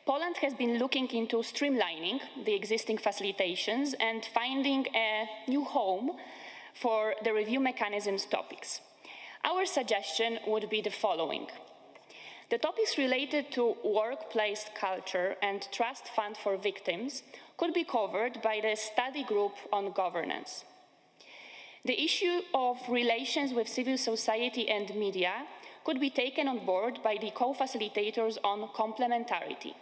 Poland has been looking into streamlining the existing facilitations and finding a new home for the review mechanism's topics. Our suggestion would be the following. The topics related to workplace culture and trust fund for victims could be covered by the study group on governance. The issue of relations with civil society and media could be taken on board by the co-facilitators on complementarity.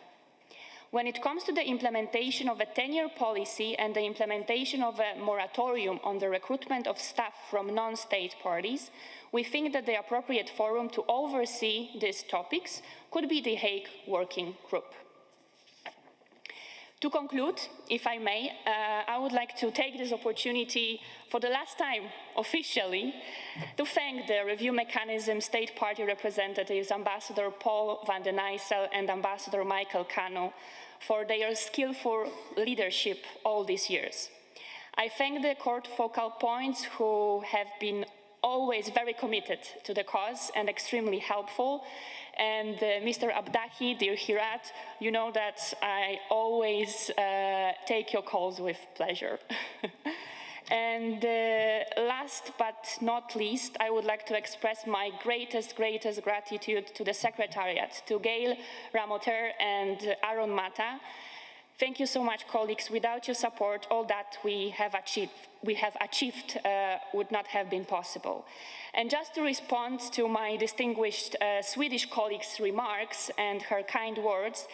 When it comes to the implementation of a 10-year policy and the implementation of a moratorium on the recruitment of staff from non-state parties, we think that the appropriate forum to oversee these topics could be the Hague Working Group. To conclude, if I may, I would like to take this opportunity for the last time, officially, to thank the review mechanism state party representatives, Ambassador Paul van den Eyssel and Ambassador Michael Cano, for their skillful leadership all these years. I thank the court focal points who have been always very committed to the cause and extremely helpful. And Mr. Abdahi, dear Hirat, you know that I always take your calls with pleasure. And last but not least, I would like to express my greatest gratitude to the Secretariat, to Gail Ramoter and Aaron Mata. Thank you so much, colleagues. Without your support, all that we have achieved would not have been possible. And just to respond to my distinguished Swedish colleague's remarks and her kind words,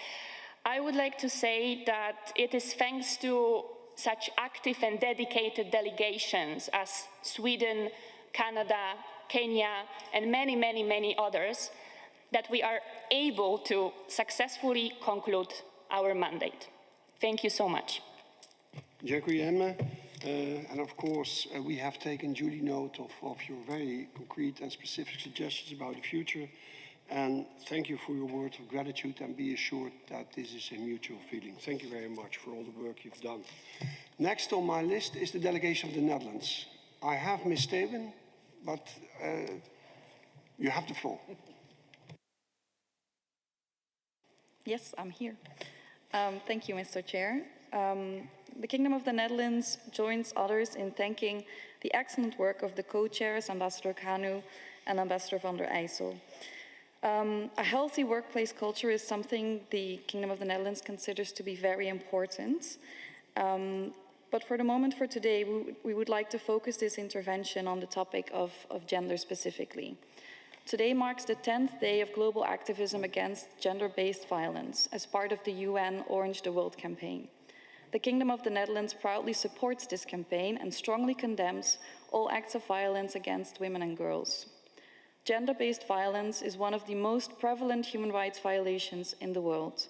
I would like to say that it is thanks to such active and dedicated delegations as Sweden, Canada, Kenya, and many others that we are able to successfully conclude our mandate. Thank you so much. Dziękujemy. And of course, we have taken duly note of your very concrete and specific suggestions about the future. And thank you for your words of gratitude, and be assured that this is a mutual feeling. Thank you very much for all the work you've done. Next on my list is the delegation of the Netherlands. I have Ms. Steven, but you have the floor. Yes, I'm here. Thank you, Mr. Chair. The Kingdom of the Netherlands joins others in thanking the excellent work of the co-chairs, Ambassador Kanu and Ambassador van der Eyssel. A healthy workplace culture is something the Kingdom of the Netherlands considers to be very important. But for the moment, for today, we would like to focus this intervention on the topic of gender specifically. Today marks the 10th day of global activism against gender-based violence as part of the UN Orange the World campaign. The Kingdom of the Netherlands proudly supports this campaign and strongly condemns all acts of violence against women and girls. Gender-based violence is one of the most prevalent human rights violations in the world.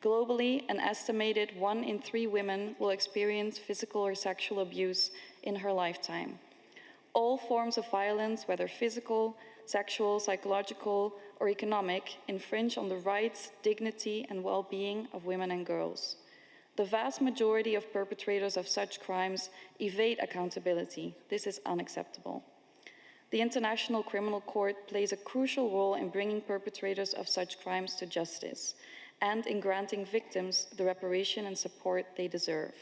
Globally, an estimated 1 in 3 women will experience physical or sexual abuse in her lifetime. All forms of violence, whether physical, sexual, psychological, or economic, infringe on the rights, dignity, and well-being of women and girls. The vast majority of perpetrators of such crimes evade accountability. This is unacceptable. The International Criminal Court plays a crucial role in bringing perpetrators of such crimes to justice and in granting victims the reparation and support they deserve.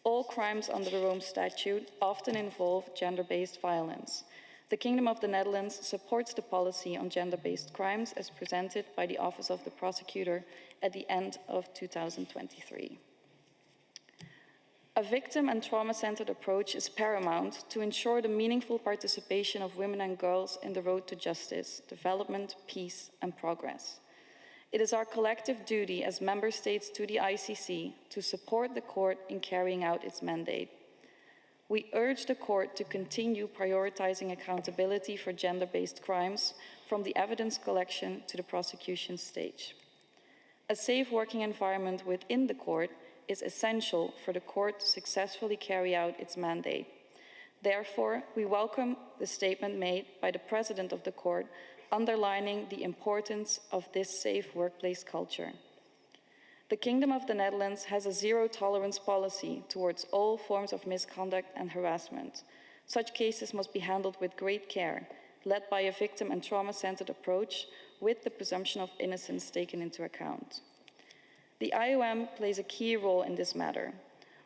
All crimes under the Rome Statute often involve gender-based violence. The Kingdom of the Netherlands supports the policy on gender-based crimes as presented by the Office of the Prosecutor at the end of 2023. A victim and trauma-centered approach is paramount to ensure the meaningful participation of women and girls in the road to justice, development, peace, and progress. It is our collective duty as member states to the ICC to support the court in carrying out its mandate. We urge the court to continue prioritizing accountability for gender-based crimes from the evidence collection to the prosecution stage. A safe working environment within the court is essential for the court to successfully carry out its mandate. Therefore, we welcome the statement made by the President of the Court underlining the importance of this safe workplace culture. The Kingdom of the Netherlands has a zero-tolerance policy towards all forms of misconduct and harassment. Such cases must be handled with great care, led by a victim and trauma-centered approach with the presumption of innocence taken into account. The IOM plays a key role in this matter.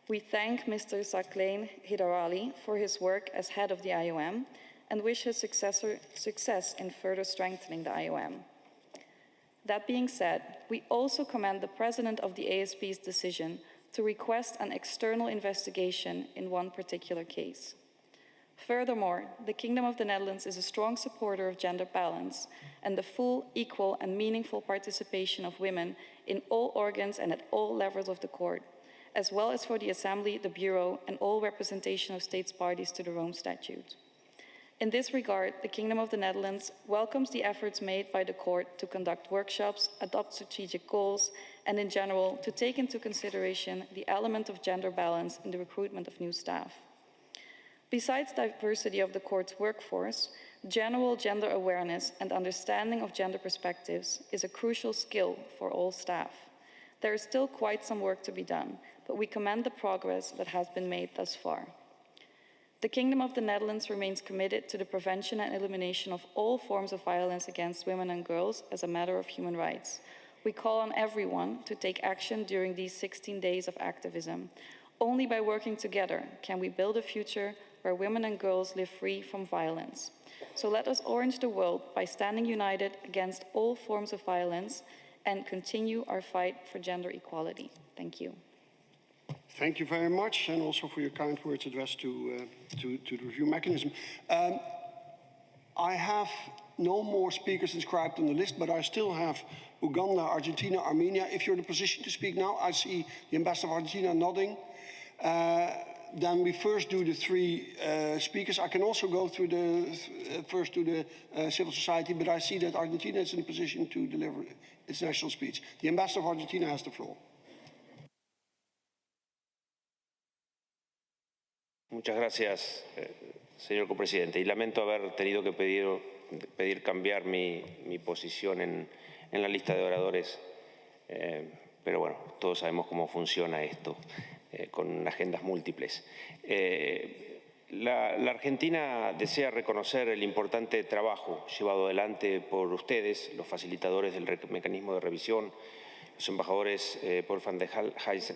We thank Mr. Zakleen Hidarali for his work as head of the IOM and wish his successor success in further strengthening the IOM. That being said, we also commend the President of the ASP's decision to request an external investigation in one particular case. Furthermore, the Kingdom of the Netherlands is a strong supporter of gender balance and the full, equal, and meaningful participation of women in all organs and at all levels of the court, as well as for the Assembly, the Bureau, and all representation of states parties to the Rome Statute. In this regard, the Kingdom of the Netherlands welcomes the efforts made by the court to conduct workshops, adopt strategic goals, and in general, to take into consideration the element of gender balance in the recruitment of new staff. Besides diversity of the court's workforce, general gender awareness and understanding of gender perspectives is a crucial skill for all staff. There is still quite some work to be done, but we commend the progress that has been made thus far. The Kingdom of the Netherlands remains committed to the prevention and elimination of all forms of violence against women and girls as a matter of human rights. We call on everyone to take action during these 16 days of activism. Only by working together can we build a future where women and girls live free from violence. So let us orange the world by standing united against all forms of violence and continue our fight for gender equality. Thank you. Thank you very much, and also for your kind words addressed to the review mechanism. I have no more speakers inscribed on the list, but I still have Uganda, Argentina, Armenia. If you're in a position to speak now, I see the Ambassador of Argentina nodding. Then we first do the three speakers. I can also go through first to the civil society, but I see that Argentina is in a position to deliver its national speech. The Ambassador of Argentina has the floor. Muchas gracias, señor copresidente. Y lamento haber tenido que pedir cambiar mi posición en la lista de oradores, pero bueno, todos sabemos cómo funciona esto, con agendas múltiples. La Argentina desea reconocer el importante trabajo llevado adelante por ustedes, los facilitadores del mecanismo de revisión, los embajadores Paul van der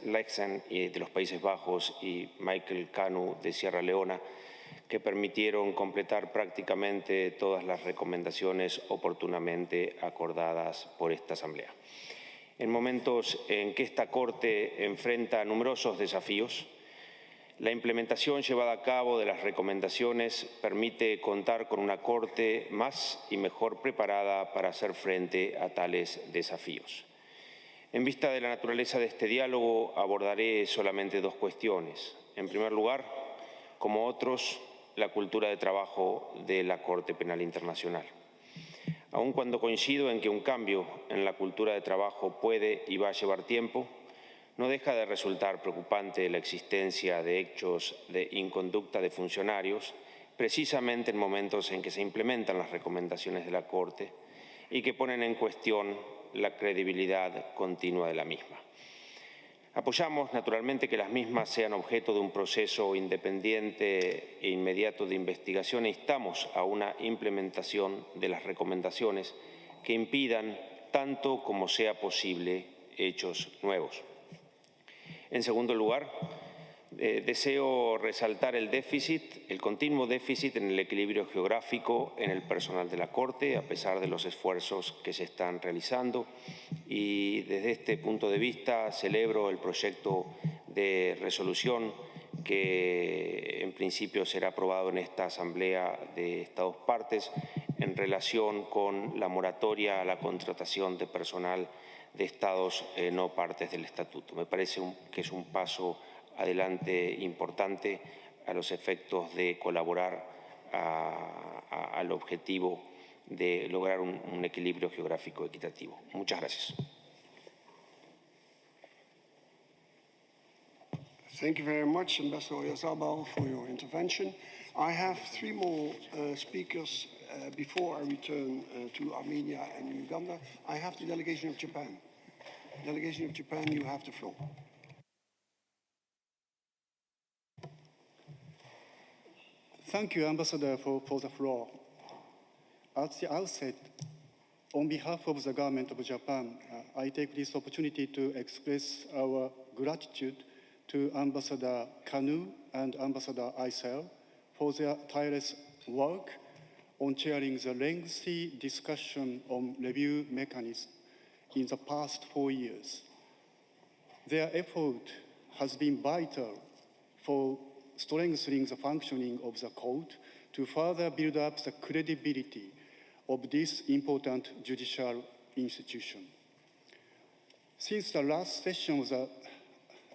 Lexen de los Países Bajos y Michael Kanu de Sierra Leona, que permitieron completar prácticamente todas las recomendaciones oportunamente acordadas por esta Asamblea. En momentos en que esta Corte enfrenta numerosos desafíos, la implementación llevada a cabo de las recomendaciones permite contar con una Corte más y mejor preparada para hacer frente a tales desafíos. En vista de la naturaleza de este diálogo, abordaré solamente dos cuestiones. En primer lugar, como otros, la cultura de trabajo de la Corte Penal Internacional. Aun cuando coincido en que un cambio en la cultura de trabajo puede y va a llevar tiempo, no deja de resultar preocupante la existencia de hechos de inconducta de funcionarios, precisamente en momentos en que se implementan las recomendaciones de la Corte y que ponen en cuestión la credibilidad continua de la misma. Apoyamos, naturalmente, que las mismas sean objeto de un proceso independiente e inmediato de investigación e instamos a una implementación de las recomendaciones que impidan, tanto como sea posible, hechos nuevos. En segundo lugar, deseo resaltar el continuo déficit en el equilibrio geográfico en el personal de la Corte, a pesar de los esfuerzos que se están realizando. Y desde este punto de vista celebro el proyecto de resolución que en principio será aprobado en esta Asamblea de Estados Partes en relación con la moratoria a la contratación de personal de Estados no partes del Estatuto. Me parece que es un paso adelante importante a los efectos de colaborar al objetivo de lograr un equilibrio geográfico equitativo. Muchas gracias. Thank you very much, Ambassador Oyarzabal, for your intervention. I have three more speakers before I return to Armenia and Uganda. I have the delegation of Japan. Delegation of Japan, you have the floor. Thank you, Ambassador, for the floor. At the outset, on behalf of the government of Japan, I take this opportunity to express our gratitude to Ambassador Kanu and Ambassador Aisel for their tireless work on chairing the lengthy discussion on review mechanism in the past 4 years. Their effort has been vital for strengthening the functioning of the court to further build up the credibility of this important judicial institution. Since the last session of the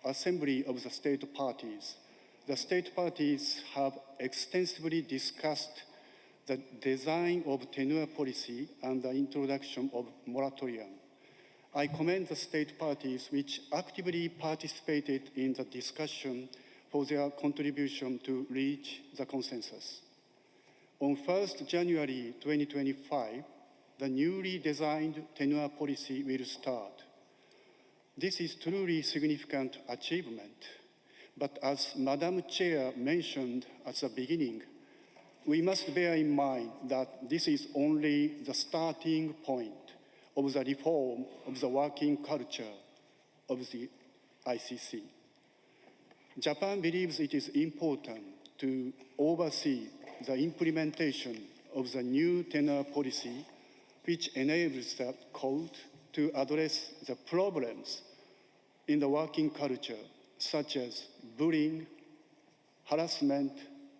Assembly of the State Parties have extensively discussed the design of tenure policy and the introduction of moratorium. I commend the state parties which actively participated in the discussion for their contribution to reach the consensus. On 1st January 2025, the newly designed tenure policy will start. This is truly significant achievement, but as Madam Chair mentioned at the beginning, we must bear in mind that this is only the starting point of the reform of the working culture of the ICC. Japan believes it is important to oversee the implementation of the new tenure policy, which enables the court to address the problems in the working culture, such as bullying, harassment,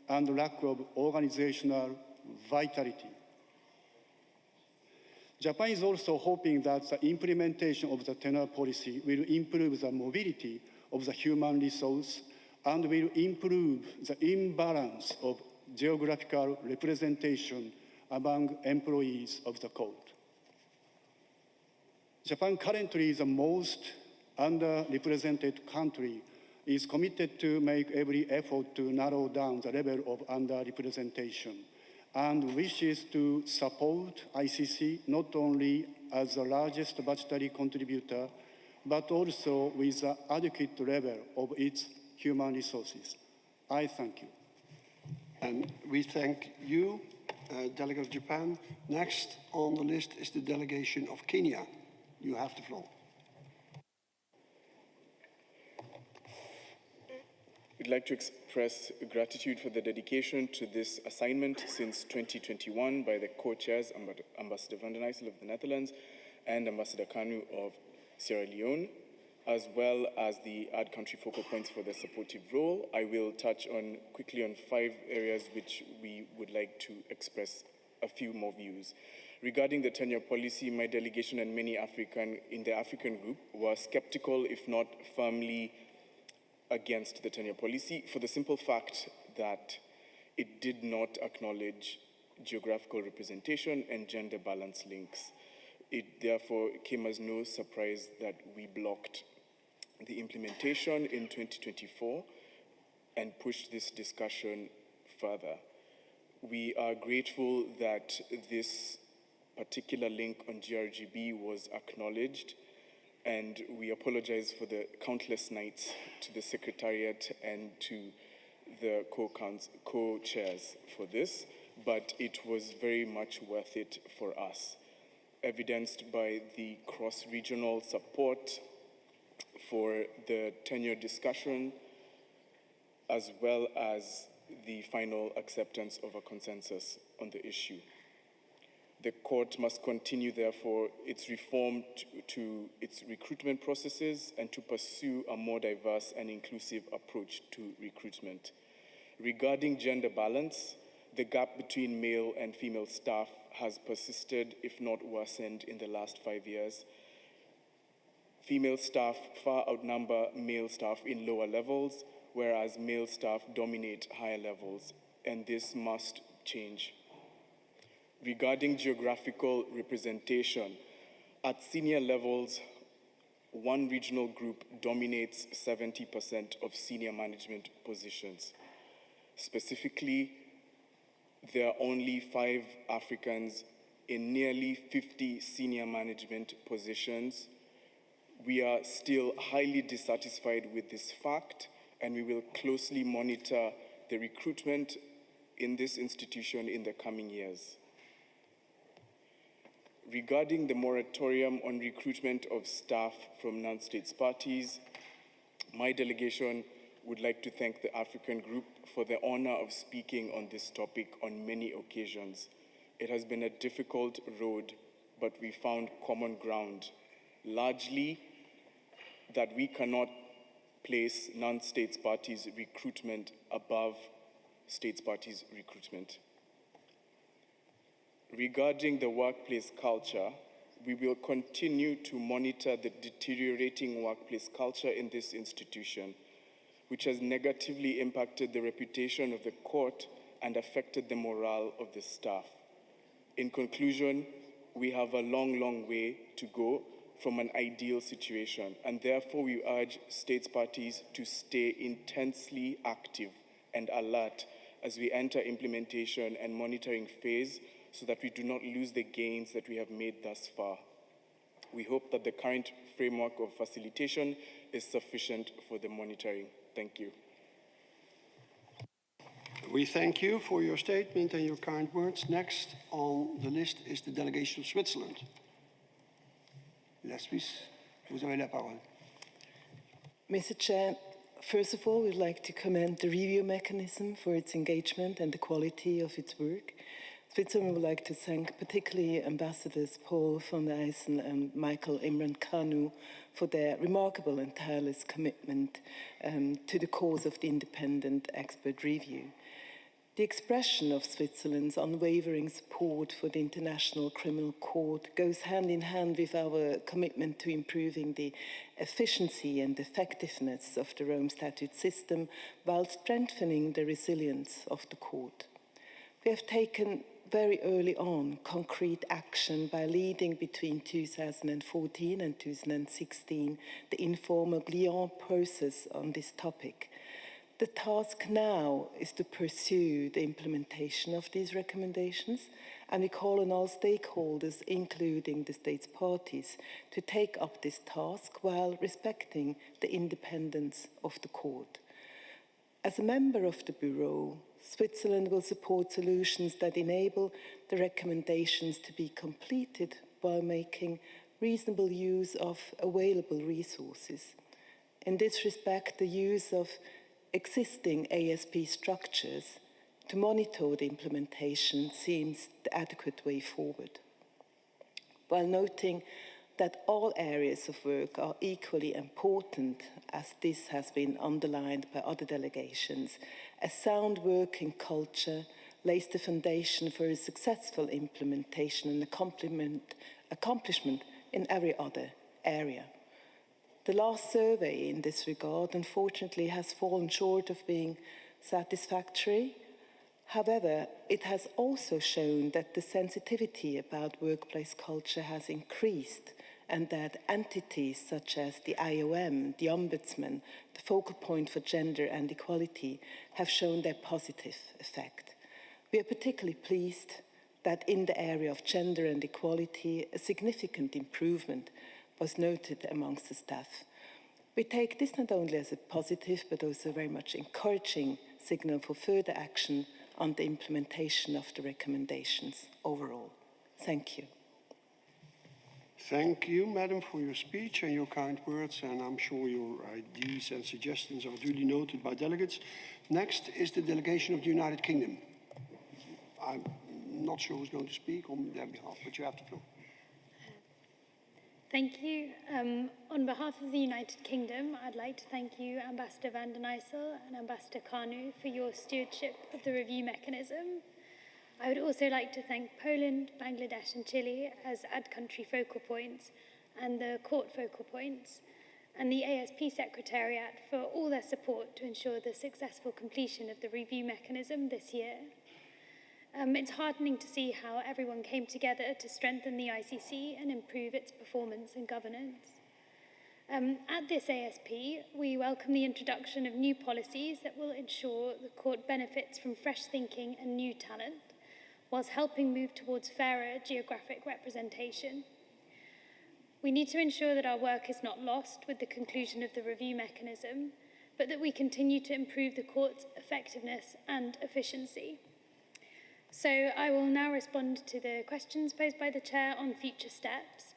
and lack of organizational vitality. Japan is also hoping that the implementation of the tenure policy will improve the mobility of the human resource and will improve the imbalance of geographical representation among employees of the court. Japan currently is the most underrepresented country, is committed to make every effort to narrow down the level of underrepresentation and wishes to support ICC not only as the largest budgetary contributor, but also with the adequate level of its human resources. I thank you. And we thank you, Delegate of Japan. Next on the list is the delegation of Kenya. You have the floor. We'd like to express gratitude for the dedication to this assignment since 2021 by the co-chairs, Ambassador van den Eysel of the Netherlands and Ambassador Kanu of Sierra Leone, as well as the Add Country Focal Points for their supportive role. I will touch quickly on 5 areas which we would like to express a few more views. Regarding the tenure policy, my delegation and many in the African group were skeptical, if not firmly against the tenure policy, for the simple fact that it did not acknowledge geographical representation and gender balance links. It therefore came as no surprise that we blocked the implementation in 2024 and pushed this discussion further. We are grateful that this particular link on GRGB was acknowledged, and we apologize for the countless nights to the Secretariat and to the co-chairs for this, but it was very much worth it for us, evidenced by the cross-regional support for the tenure discussion, as well as the final acceptance of a consensus on the issue. The court must continue, therefore, its reform to its recruitment processes and to pursue a more diverse and inclusive approach to recruitment. Regarding gender balance, the gap between male and female staff has persisted, if not worsened, in the last 5 years. Female staff far outnumber male staff in lower levels, whereas male staff dominate higher levels, and this must change. Regarding geographical representation, at senior levels, one regional group dominates 70% of senior management positions. Specifically, there are only 5 Africans in nearly 50 senior management positions. We are still highly dissatisfied with this fact, and we will closely monitor the recruitment in this institution in the coming years. Regarding the moratorium on recruitment of staff from non-state parties, my delegation would like to thank the African Group for the honor of speaking on this topic on many occasions. It has been a difficult road, but we found common ground, largely that we cannot place non-state parties' recruitment above state parties' recruitment. Regarding the workplace culture, we will continue to monitor the deteriorating workplace culture in this institution, which has negatively impacted the reputation of the court and affected the morale of the staff. In conclusion, we have a long way to go from an ideal situation, and therefore we urge state parties to stay intensely active and alert as we enter implementation and monitoring phase so that we do not lose the gains that we have made thus far. We hope that the current framework of facilitation is sufficient for the monitoring. Thank you. We thank you for your statement and your kind words. Next on the list is the delegation of Switzerland. La Suisse, vous avez la parole. Mr. Chair, first of all, we'd like to commend the review mechanism for its engagement and the quality of its work. Switzerland would like to thank particularly Ambassadors Paul van der Eyssen and Michael Imran Kanu for their remarkable and tireless commitment to the cause of the independent expert review. The expression of Switzerland's unwavering support for the International Criminal Court goes hand in hand with our commitment to improving the efficiency and effectiveness of the Rome Statute system while strengthening the resilience of the court. We have taken very early on concrete action by leading between 2014 and 2016 the informal Glion process on this topic. The task now is to pursue the implementation of these recommendations, and we call on all stakeholders, including the states parties, to take up this task while respecting the independence of the court. As a member of the Bureau, Switzerland will support solutions that enable the recommendations to be completed while making reasonable use of available resources. In this respect, the use of existing ASP structures to monitor the implementation seems the adequate way forward. While noting that all areas of work are equally important, as this has been underlined by other delegations, a sound working culture lays the foundation for a successful implementation and accomplishment in every other area. The last survey in this regard, unfortunately, has fallen short of being satisfactory. However, it has also shown that the sensitivity about workplace culture has increased and that entities such as the IOM, the Ombudsman, the Focal Point for Gender and Equality have shown their positive effect. We are particularly pleased that in the area of gender and equality, a significant improvement was noted amongst the staff. We take this not only as a positive, but also a very much encouraging signal for further action on the implementation of the recommendations overall. Thank you. Thank you, Madam, for your speech and your kind words, and I'm sure your ideas and suggestions are duly noted by delegates. Next is the delegation of the United Kingdom. I'm I'm not sure who's going to speak on their behalf, but you have the floor. Thank you. On behalf of the United Kingdom, I'd like to thank you, Ambassador van den Eyssel and Ambassador Kanu, for your stewardship of the review mechanism. I would also like to thank Poland, Bangladesh and Chile as ad-country focal points and the court focal points, and the ASP Secretariat for all their support to ensure the successful completion of the review mechanism this year. It's heartening to see how everyone came together to strengthen the ICC and improve its performance and governance. At this ASP, we welcome the introduction of new policies that will ensure the court benefits from fresh thinking and new talent, whilst helping move towards fairer geographic representation. We need to ensure that our work is not lost with the conclusion of the review mechanism, but that we continue to improve the court's effectiveness and efficiency. So I will now respond to the questions posed by the Chair on future steps.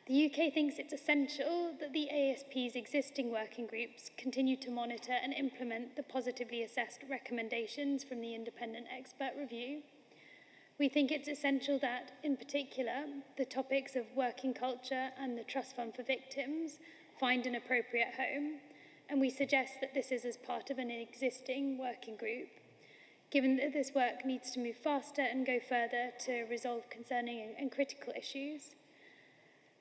The UK thinks it's essential that the ASP's existing working groups continue to monitor and implement the positively assessed recommendations from the independent expert review. We think it's essential that, in particular, the topics of working culture and the Trust Fund for Victims find an appropriate home, and we suggest that this is as part of an existing working group, given that this work needs to move faster and go further to resolve concerning and critical issues.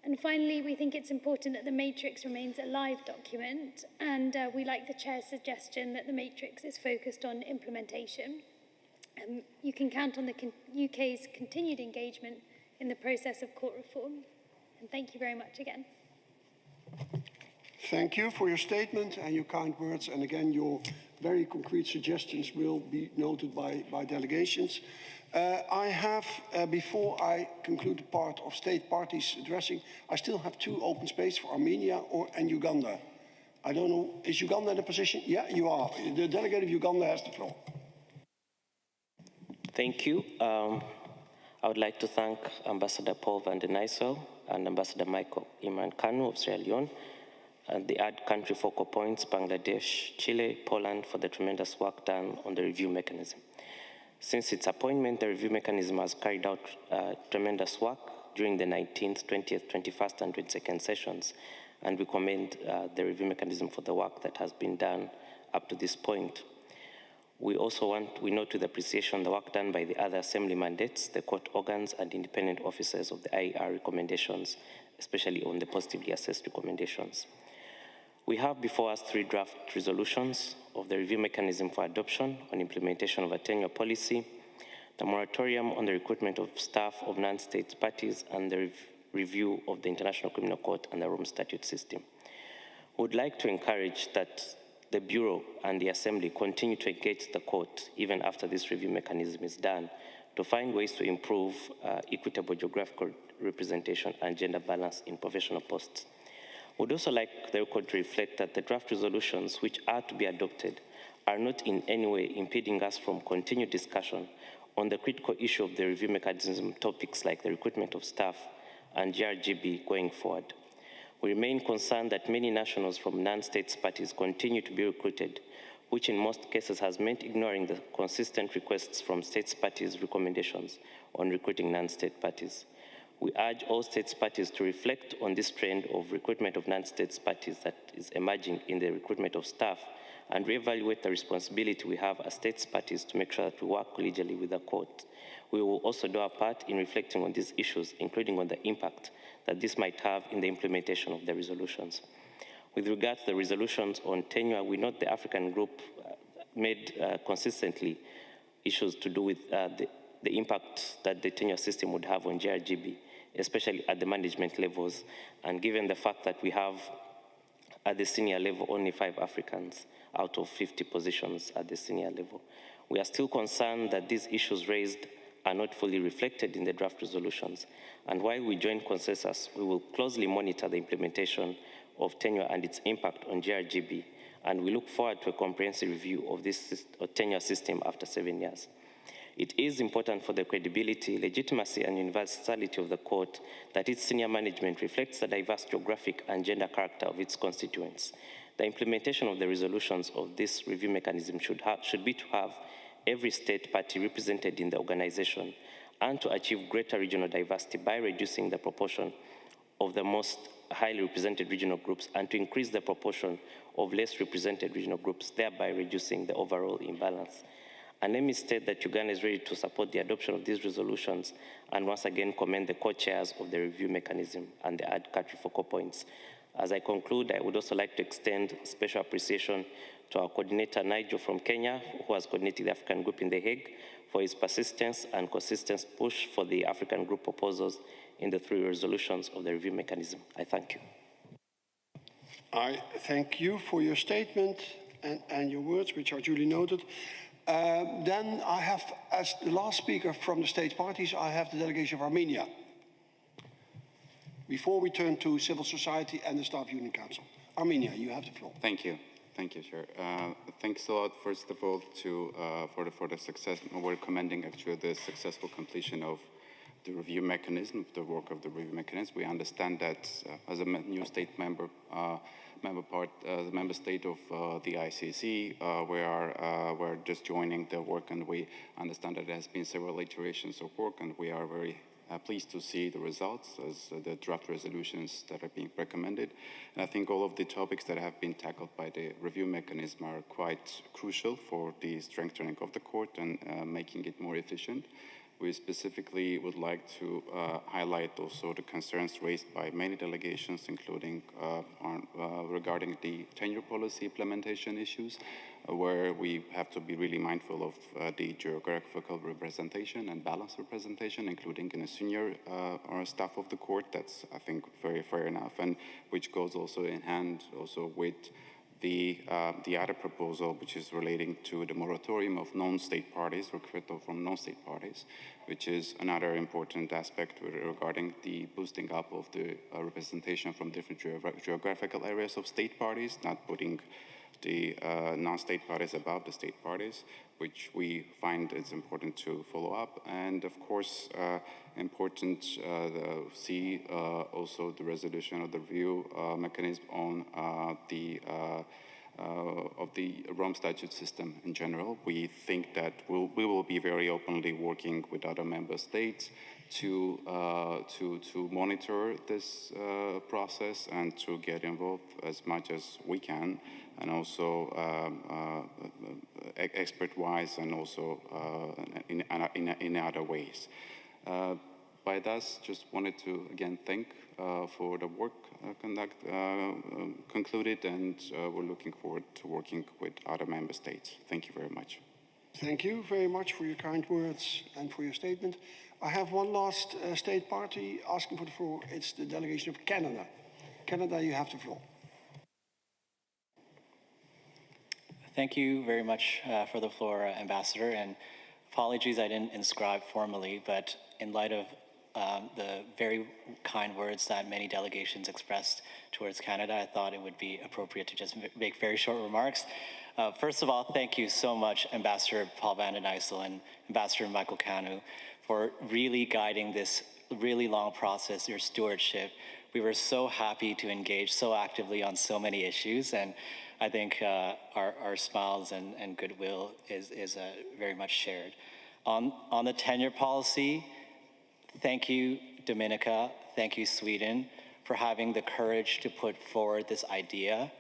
And finally, we think it's important that the matrix remains a live document, and we like the Chair's suggestion that the matrix is focused on implementation. You can count on the UK's continued engagement in the process of court reform. And thank you very much again. Thank you for your statement and your kind words. And again, your very concrete suggestions will be noted by delegations. I have, before I conclude the part of state parties addressing, I still have 2 open space for Armenia and Uganda. I don't know, is Uganda in a position? Yeah, you are. The delegate of Uganda has the floor. Thank you. I would like to thank Ambassador Paul van den Eyssel and Ambassador Michael Imran Kanu of Sierra Leone and the country focal points, Bangladesh, Chile, Poland, for the tremendous work done on the review mechanism. Since its appointment, the review mechanism has carried out tremendous work during the 19th, 20th, 21st, and 22nd sessions, and we commend the review mechanism for the work that has been done up to this point. We note with appreciation the work done by the other assembly mandates, the court organs, and independent officers of the IER recommendations, especially on the positively assessed recommendations. We have before us 3 draft resolutions of the review mechanism for adoption on implementation of a tenure policy, the moratorium on the recruitment of staff of non-state parties, and the review of the International Criminal Court and the Rome Statute system. We would like to encourage that the Bureau and the Assembly continue to engage the court even after this review mechanism is done to find ways to improve equitable geographical representation and gender balance in professional posts. We'd also like the record to reflect that the draft resolutions which are to be adopted are not in any way impeding us from continued discussion on the critical issue of the review mechanism topics like the recruitment of staff and GRGB going forward. We remain concerned that many nationals from non-state parties continue to be recruited, which in most cases has meant ignoring the consistent requests from state parties' recommendations on recruiting non-state parties. We urge all state parties to reflect on this trend of recruitment of non-state parties that is emerging in the recruitment of staff and reevaluate the responsibility we have as state parties to make sure that we work collegially with the court. We will also do our part in reflecting on these issues, including on the impact that this might have in the implementation of the resolutions. With regard to the resolutions on tenure, we note the African group made consistently issues to do with the impact that the tenure system would have on GRGB, especially at the management levels, and given the fact that we have at the senior level only 5 Africans out of 50 positions at the senior level. We are still concerned that these issues raised are not fully reflected in the draft resolutions, and while we join consensus, we will closely monitor the implementation of tenure and its impact on GRGB, and we look forward to a comprehensive review of this tenure system after 7 years. It is important for the credibility, legitimacy, and universality of the court that its senior management reflects the diverse geographic and gender character of its constituents. The implementation of the resolutions of this review mechanism should be to have every state party represented in the organization, and to achieve greater regional diversity by reducing the proportion of the most highly represented regional groups and to increase the proportion of less represented regional groups, thereby reducing the overall imbalance. And let me state that Uganda is ready to support the adoption of these resolutions and once again commend the co-chairs of the review mechanism and the ad country focal points. As I conclude, I would also like to extend special appreciation to our coordinator, Nigel from Kenya, who has coordinated the African group in The Hague, for his persistence and consistent push for the African group proposals in the 3 resolutions of the review mechanism. I thank you. I thank you for your statement and your words, which are duly noted. Then I have, as the last speaker from the state parties, I have the delegation of Armenia. Before we turn to civil society and the Staff Union Council. Armenia, you have the floor. Thank you. Thank you, Chair. Thanks a lot, first of all, for the success. We're commending actually the successful completion of the review mechanism, the work of the review mechanism. We understand that as a new state member state of the ICC, we're just joining the work, and we understand that there has been several iterations of work, and we are very pleased to see the results as the draft resolutions that are being recommended. And I think all of the topics that have been tackled by the review mechanism are quite crucial for the strengthening of the court and making it more efficient. We specifically would like to highlight also the concerns raised by many delegations, including regarding the tenure policy implementation issues, where we have to be really mindful of the geographical representation and balanced representation, including in a senior staff of the court. That's, I think, very fair enough, and which goes also in hand also with the other proposal, which is relating to the moratorium of non-state parties, requests from non-state parties, which is another important aspect regarding the boosting up of the representation from different geographical areas of state parties, not putting the non-state parties above the state parties, which we find is important to follow up. And of course, important to see also the resolution of the review mechanism on of the Rome Statute system in general. We think that we will be very openly working with other member states to monitor this process and to get involved as much as we can, and also expert-wise, and also in other ways. By this, just wanted to again thank for the work concluded, and we're looking forward to working with other member states. Thank you very much. Thank you very much for your kind words and for your statement. I have one last state party asking for the floor. It's the delegation of Canada. Canada, you have the floor. Thank you very much for the floor, Ambassador, and apologies I didn't inscribe formally, but in light of the very kind words that many delegations expressed towards Canada, I thought it would be appropriate to just make very short remarks. First of all, thank you so much, Ambassador Paul van den Uysel and Ambassador Michael Kanu, for really guiding this really long process, your stewardship. We were so happy to engage so actively on so many issues, and I think our smiles and goodwill is very much shared. On the tenure policy, thank you, Dominica, thank you, Sweden, for having the courage to put forward this idea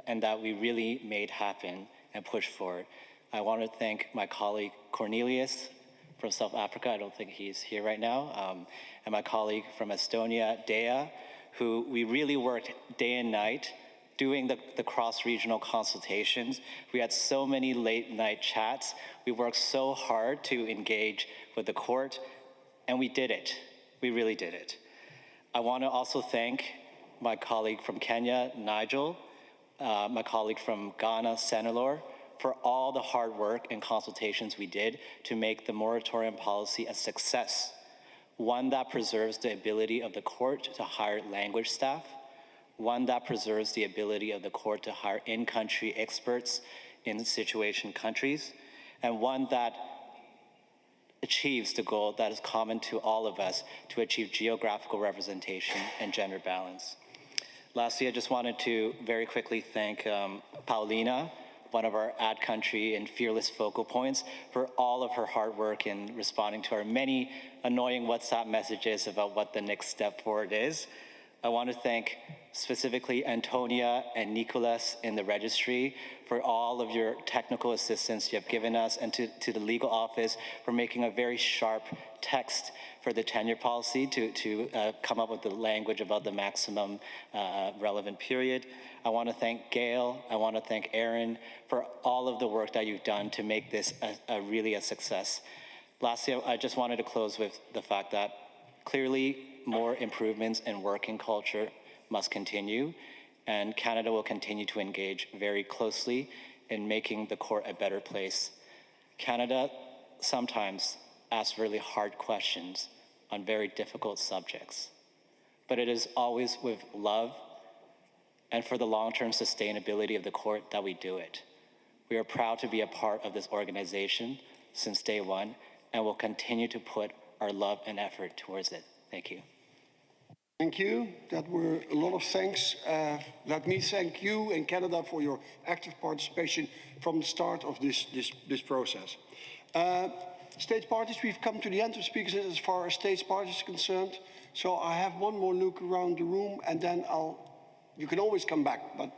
and that we really made happen and push forward. I want to thank my colleague Cornelius from South Africa, I don't think he's here right now, and my colleague from Estonia, Dea, who we really worked day and night doing the cross-regional consultations. We had so many late-night chats. We worked so hard to engage with the court, and we did it. We really did it. I want to also thank my colleague from Kenya, Nigel, my colleague from Ghana, Senelor, for all the hard work and consultations we did to make the moratorium policy a success, one that preserves the ability of the court to hire language staff, one that preserves the ability of the court to hire in-country experts in situation countries, and one that achieves the goal that is common to all of us to achieve geographical representation and gender balance. Lastly, I just wanted to very quickly thank Paulina one of our ad country and fearless focal points, for all of her hard work in responding to our many annoying WhatsApp messages about what the next step forward is. I want to thank specifically Antonia and Nicolas in the registry for all of your technical assistance you have given us, and to the legal office for making a very sharp text for the tenure policy to come up with the language about the maximum relevant period. I want to thank Gail, I want to thank Aaron for all of the work that you've done to make this really a success. Lastly, I just wanted to close with the fact that clearly more improvements in working culture must continue, and Canada will continue to engage very closely in making the court a better place. Canada sometimes asks really hard questions on very difficult subjects, but it is always with love and for the long-term sustainability of the court that we do it. We are proud to be a part of this organization since day one, and will continue to put our love and effort towards it. Thank you. Thank you. That were a lot of thanks. Let me thank you and Canada for your active participation from the start of this process. States parties, we've come to the end of speakers as far as states parties is concerned. So I have one more look around the room, and then you can always come back, but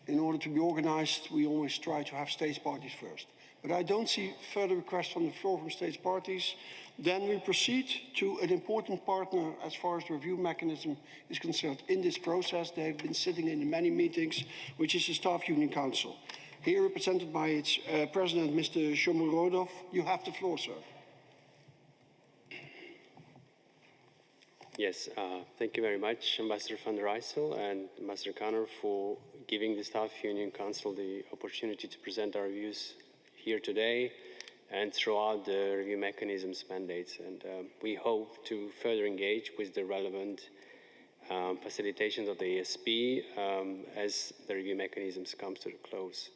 in order to be organized, we always try to have states parties first. But I don't see further requests from the floor from states parties. Then we proceed to an important partner as far as the review mechanism is concerned in this process. They have been sitting in many meetings, which is the Staff Union Council. Here represented by its president, Mr. Shomorodov. You have the floor, sir. Yes, thank you very much, Ambassador van der Rijssel and Ambassador Connor, for giving the Staff Union Council the opportunity to present our views here today and throughout the review mechanism's mandates. And we hope to further engage with the relevant facilitations of the ASP as the review mechanisms comes to a close.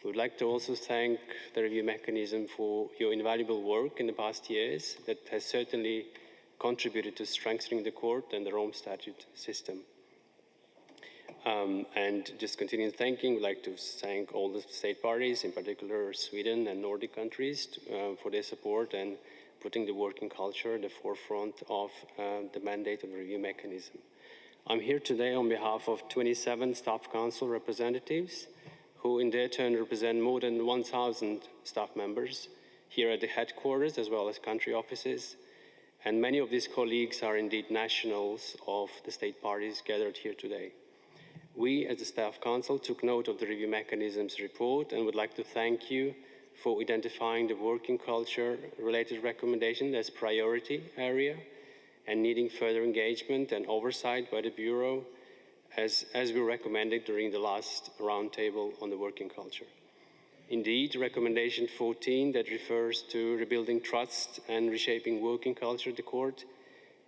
We would like to also thank the review mechanism for your invaluable work in the past years that has certainly contributed to strengthening the court and the Rome Statute system. And just continuing thanking, we'd like to thank all the state parties, in particular Sweden and Nordic countries, for their support and putting the working culture at the forefront of the mandate of the review mechanism. I'm here today on behalf of 27 Staff Council representatives who in their turn represent more than 1,000 staff members here at the headquarters as well as country offices. And many of these colleagues are indeed nationals of the state parties gathered here today. We, as the Staff Council, took note of the review mechanism's report and would like to thank you for identifying the working culture-related recommendation as priority area and needing further engagement and oversight by the Bureau, as we recommended during the last roundtable on the working culture. Indeed, recommendation 14 that refers to rebuilding trust and reshaping working culture at the court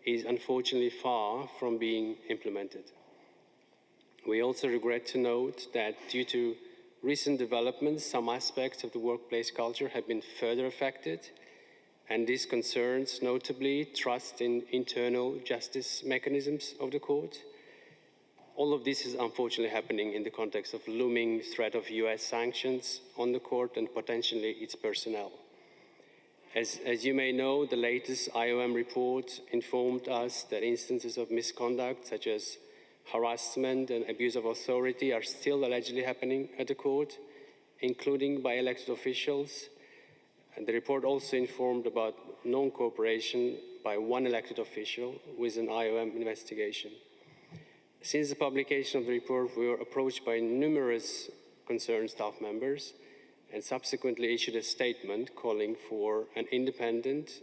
is unfortunately far from being implemented. We also regret to note that due to recent developments, some aspects of the workplace culture have been further affected, and this concerns notably trust in internal justice mechanisms of the court. All of this is unfortunately happening in the context of looming threat of US sanctions on the court and potentially its personnel. As you may know, the latest IOM report informed us that instances of misconduct such as harassment and abuse of authority are still allegedly happening at the court, including by elected officials. And the report also informed about non-cooperation by one elected official with an IOM investigation. Since the publication of the report, we were approached by numerous concerned staff members and subsequently issued a statement calling for an independent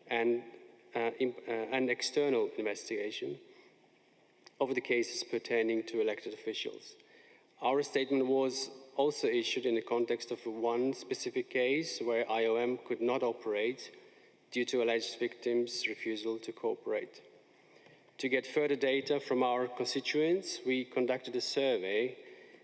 and external investigation of the cases pertaining to elected officials. Our statement was also issued in the context of one specific case where IOM could not operate due to alleged victims' refusal to cooperate. To get further data from our constituents, we conducted a survey,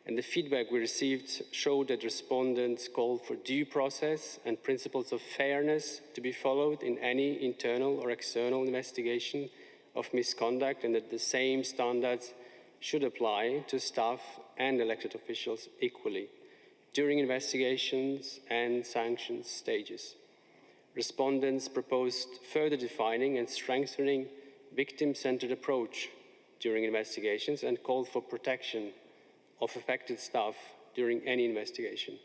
and the feedback we received showed that respondents called for due process and principles of fairness to be followed in any internal or external investigation of misconduct, and that the same standards should apply to staff and elected officials equally. during investigations and sanctions stages. Respondents proposed further defining and strengthening victim-centered approach during investigations and called for protection of affected staff during any investigation.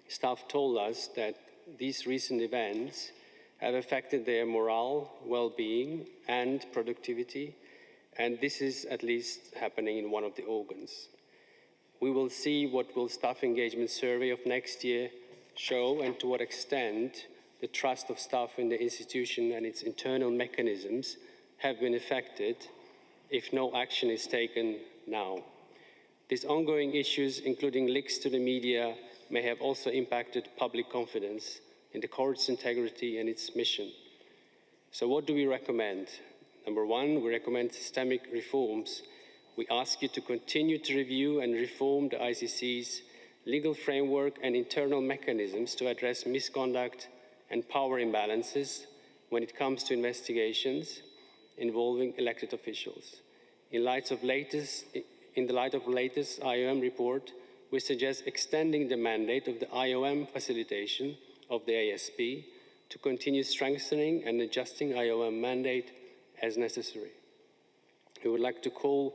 Staff told us that these recent events have affected their morale, well-being, and productivity, and this is at least happening in one of the organs. We will see what will staff engagement survey of next year show and to what extent the trust of staff in the institution and its internal mechanisms have been affected if no action is taken now. These ongoing issues, including leaks to the media, may have also impacted public confidence in the court's integrity and its mission. So what do we recommend? Number one, we recommend systemic reforms. We ask you to continue to review and reform the ICC's legal framework and internal mechanisms to address misconduct and power imbalances when it comes to investigations involving elected officials. In the light of latest IOM report, we suggest extending the mandate of the IOM facilitation of the ASP to continue strengthening and adjusting IOM mandate as necessary. We would like to call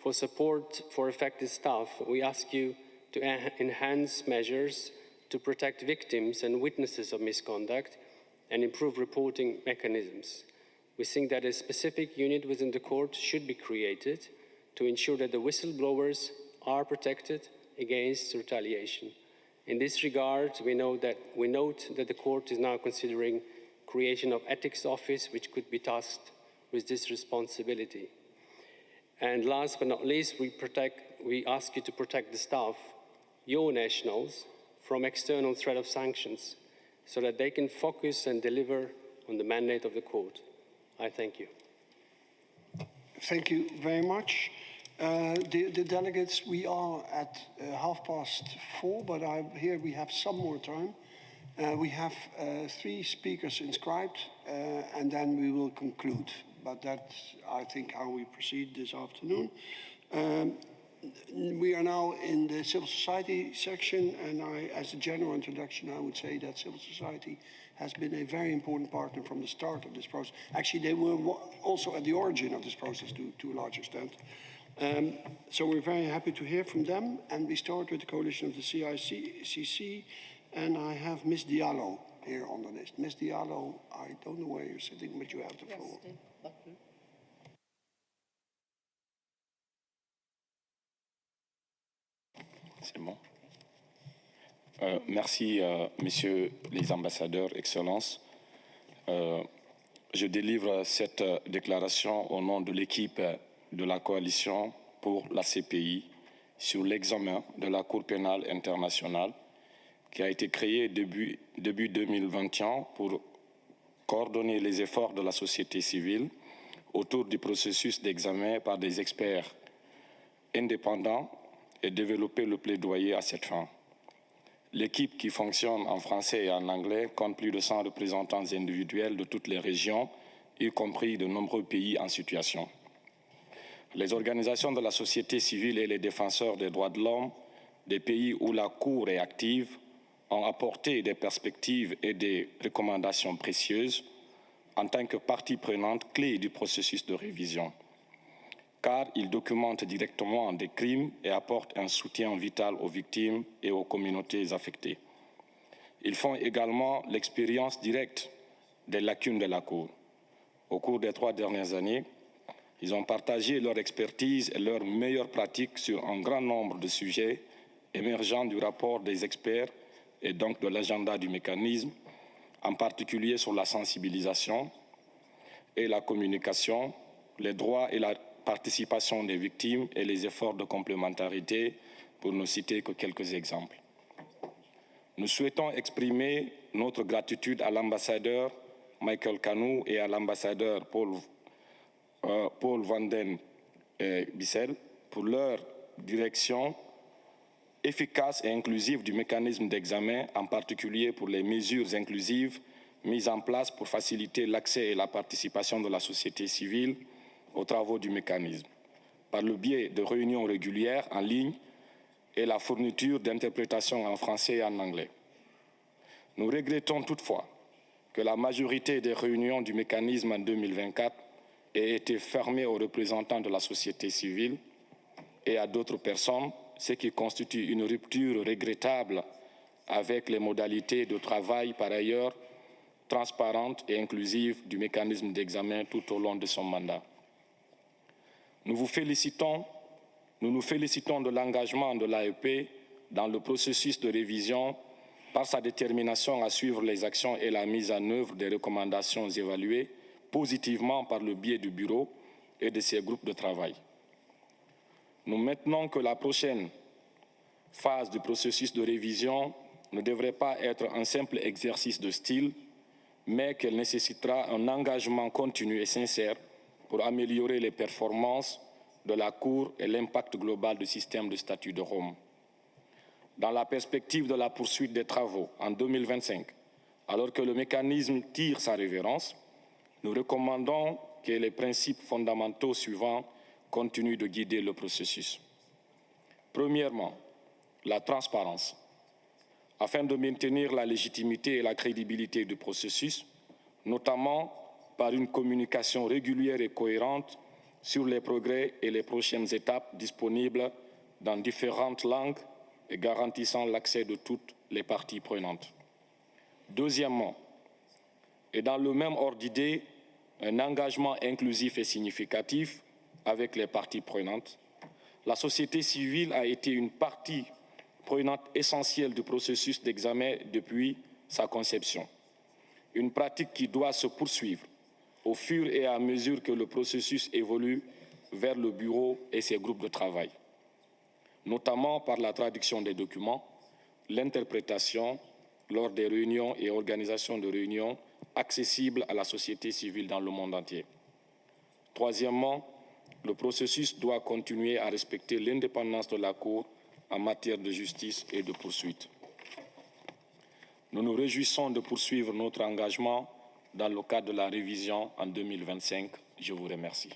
for support for affected staff. We ask you to enhance measures to protect victims and witnesses of misconduct and improve reporting mechanisms. We think that a specific unit within the court should be created to ensure that the whistleblowers are protected against retaliation. In this regard, we note that the court is now considering creation of ethics office, which could be tasked with this responsibility. And last but not least, we ask you to protect the staff, your nationals, from external threat of sanctions so that they can focus and deliver on the mandate of the court. I thank you. Thank you very much. The delegates, we are at 4:30, but here we have some more time. We have 3 speakers inscribed, and then we will conclude. But that's, I think, how we proceed this afternoon. We are now in the civil society section, and as a general introduction, I would say that civil society has been a very important partner from the start of this process. Actually, they were also at the origin of this process to a large extent. So we're very happy to hear from them, and we start with the coalition of the CICC, and I have Ms. Diallo here on the list. Ms. Diallo, I don't know where you're sitting, but you have the floor. C'est bon. Merci, messieurs les ambassadeurs, Excellences. Je délivre cette déclaration au nom de l'équipe de la coalition pour la CPI sur l'examen de la Cour pénale internationale qui a été créée début 2021 pour coordonner les efforts de la société civile autour du processus d'examen par des experts indépendants et développer le plaidoyer à cette fin. L'équipe qui fonctionne en français et en anglais compte plus de 100 représentants individuels de toutes les régions, y compris de nombreux pays en situation. Les organisations de la société civile et les défenseurs des droits de l'homme des pays où la Cour est active ont apporté des perspectives et des recommandations précieuses en tant que partie prenante clé du processus de révision, car ils documentent directement des crimes et apportent un soutien vital aux victimes et aux communautés affectées. Ils font également l'expérience directe des lacunes de la Cour. Au cours des 3 dernières années, ils ont partagé leur expertise et leurs meilleures pratiques sur un grand nombre de sujets émergeant du rapport des experts et donc de l'agenda du mécanisme, en particulier sur la sensibilisation et la communication, les droits et la participation des victimes et les efforts de complémentarité, pour ne citer que quelques exemples. Nous souhaitons exprimer notre gratitude à l'ambassadeur Michael Kanou et à l'ambassadeur Paul van den Bissel pour leur direction efficace et inclusive du mécanisme d'examen, en particulier pour les mesures inclusives mises en place pour faciliter l'accès et la participation de la société civile aux travaux du mécanisme, par le biais de réunions régulières en ligne et la fourniture d'interprétations en français et en anglais. Nous regrettons toutefois que la majorité des réunions du mécanisme en 2024 aient été fermées aux représentants de la société civile et à d'autres personnes, ce qui constitue une rupture regrettable avec les modalités de travail par ailleurs transparentes et inclusives du mécanisme d'examen tout au long de son mandat. Nous nous félicitons de l'engagement de l'AEP dans le processus de révision par sa détermination à suivre les actions et la mise en œuvre des recommandations évaluées positivement par le biais du Bureau et de ses groupes de travail. Nous maintenons que la prochaine phase du processus de révision ne devrait pas être un simple exercice de style, mais qu'elle nécessitera un engagement continu et sincère pour améliorer les performances de la Cour et l'impact global du système de statut de Rome. Dans la perspective de la poursuite des travaux en 2025, alors que le mécanisme tire sa révérence, nous recommandons que les principes fondamentaux suivants continuent de guider le processus. Premièrement, la transparence. Afin de maintenir la légitimité et la crédibilité du processus, notamment par une communication régulière et cohérente sur les progrès et les prochaines étapes disponibles dans différentes langues et garantissant l'accès de toutes les parties prenantes. Deuxièmement, et dans le même ordre d'idée, un engagement inclusif et significatif avec les parties prenantes. La société civile a été une partie prenante essentielle du processus d'examen depuis sa conception. Une pratique qui doit se poursuivre au fur et à mesure que le processus évolue vers le Bureau et ses groupes de travail, notamment par la traduction des documents, l'interprétation lors des réunions et organisations de réunions accessibles à la société civile dans le monde entier. Troisièmement, le processus doit continuer à respecter l'indépendance de la Cour en matière de justice et de poursuite. Nous nous réjouissons de poursuivre notre engagement dans le cadre de la révision en 2025. Je vous remercie.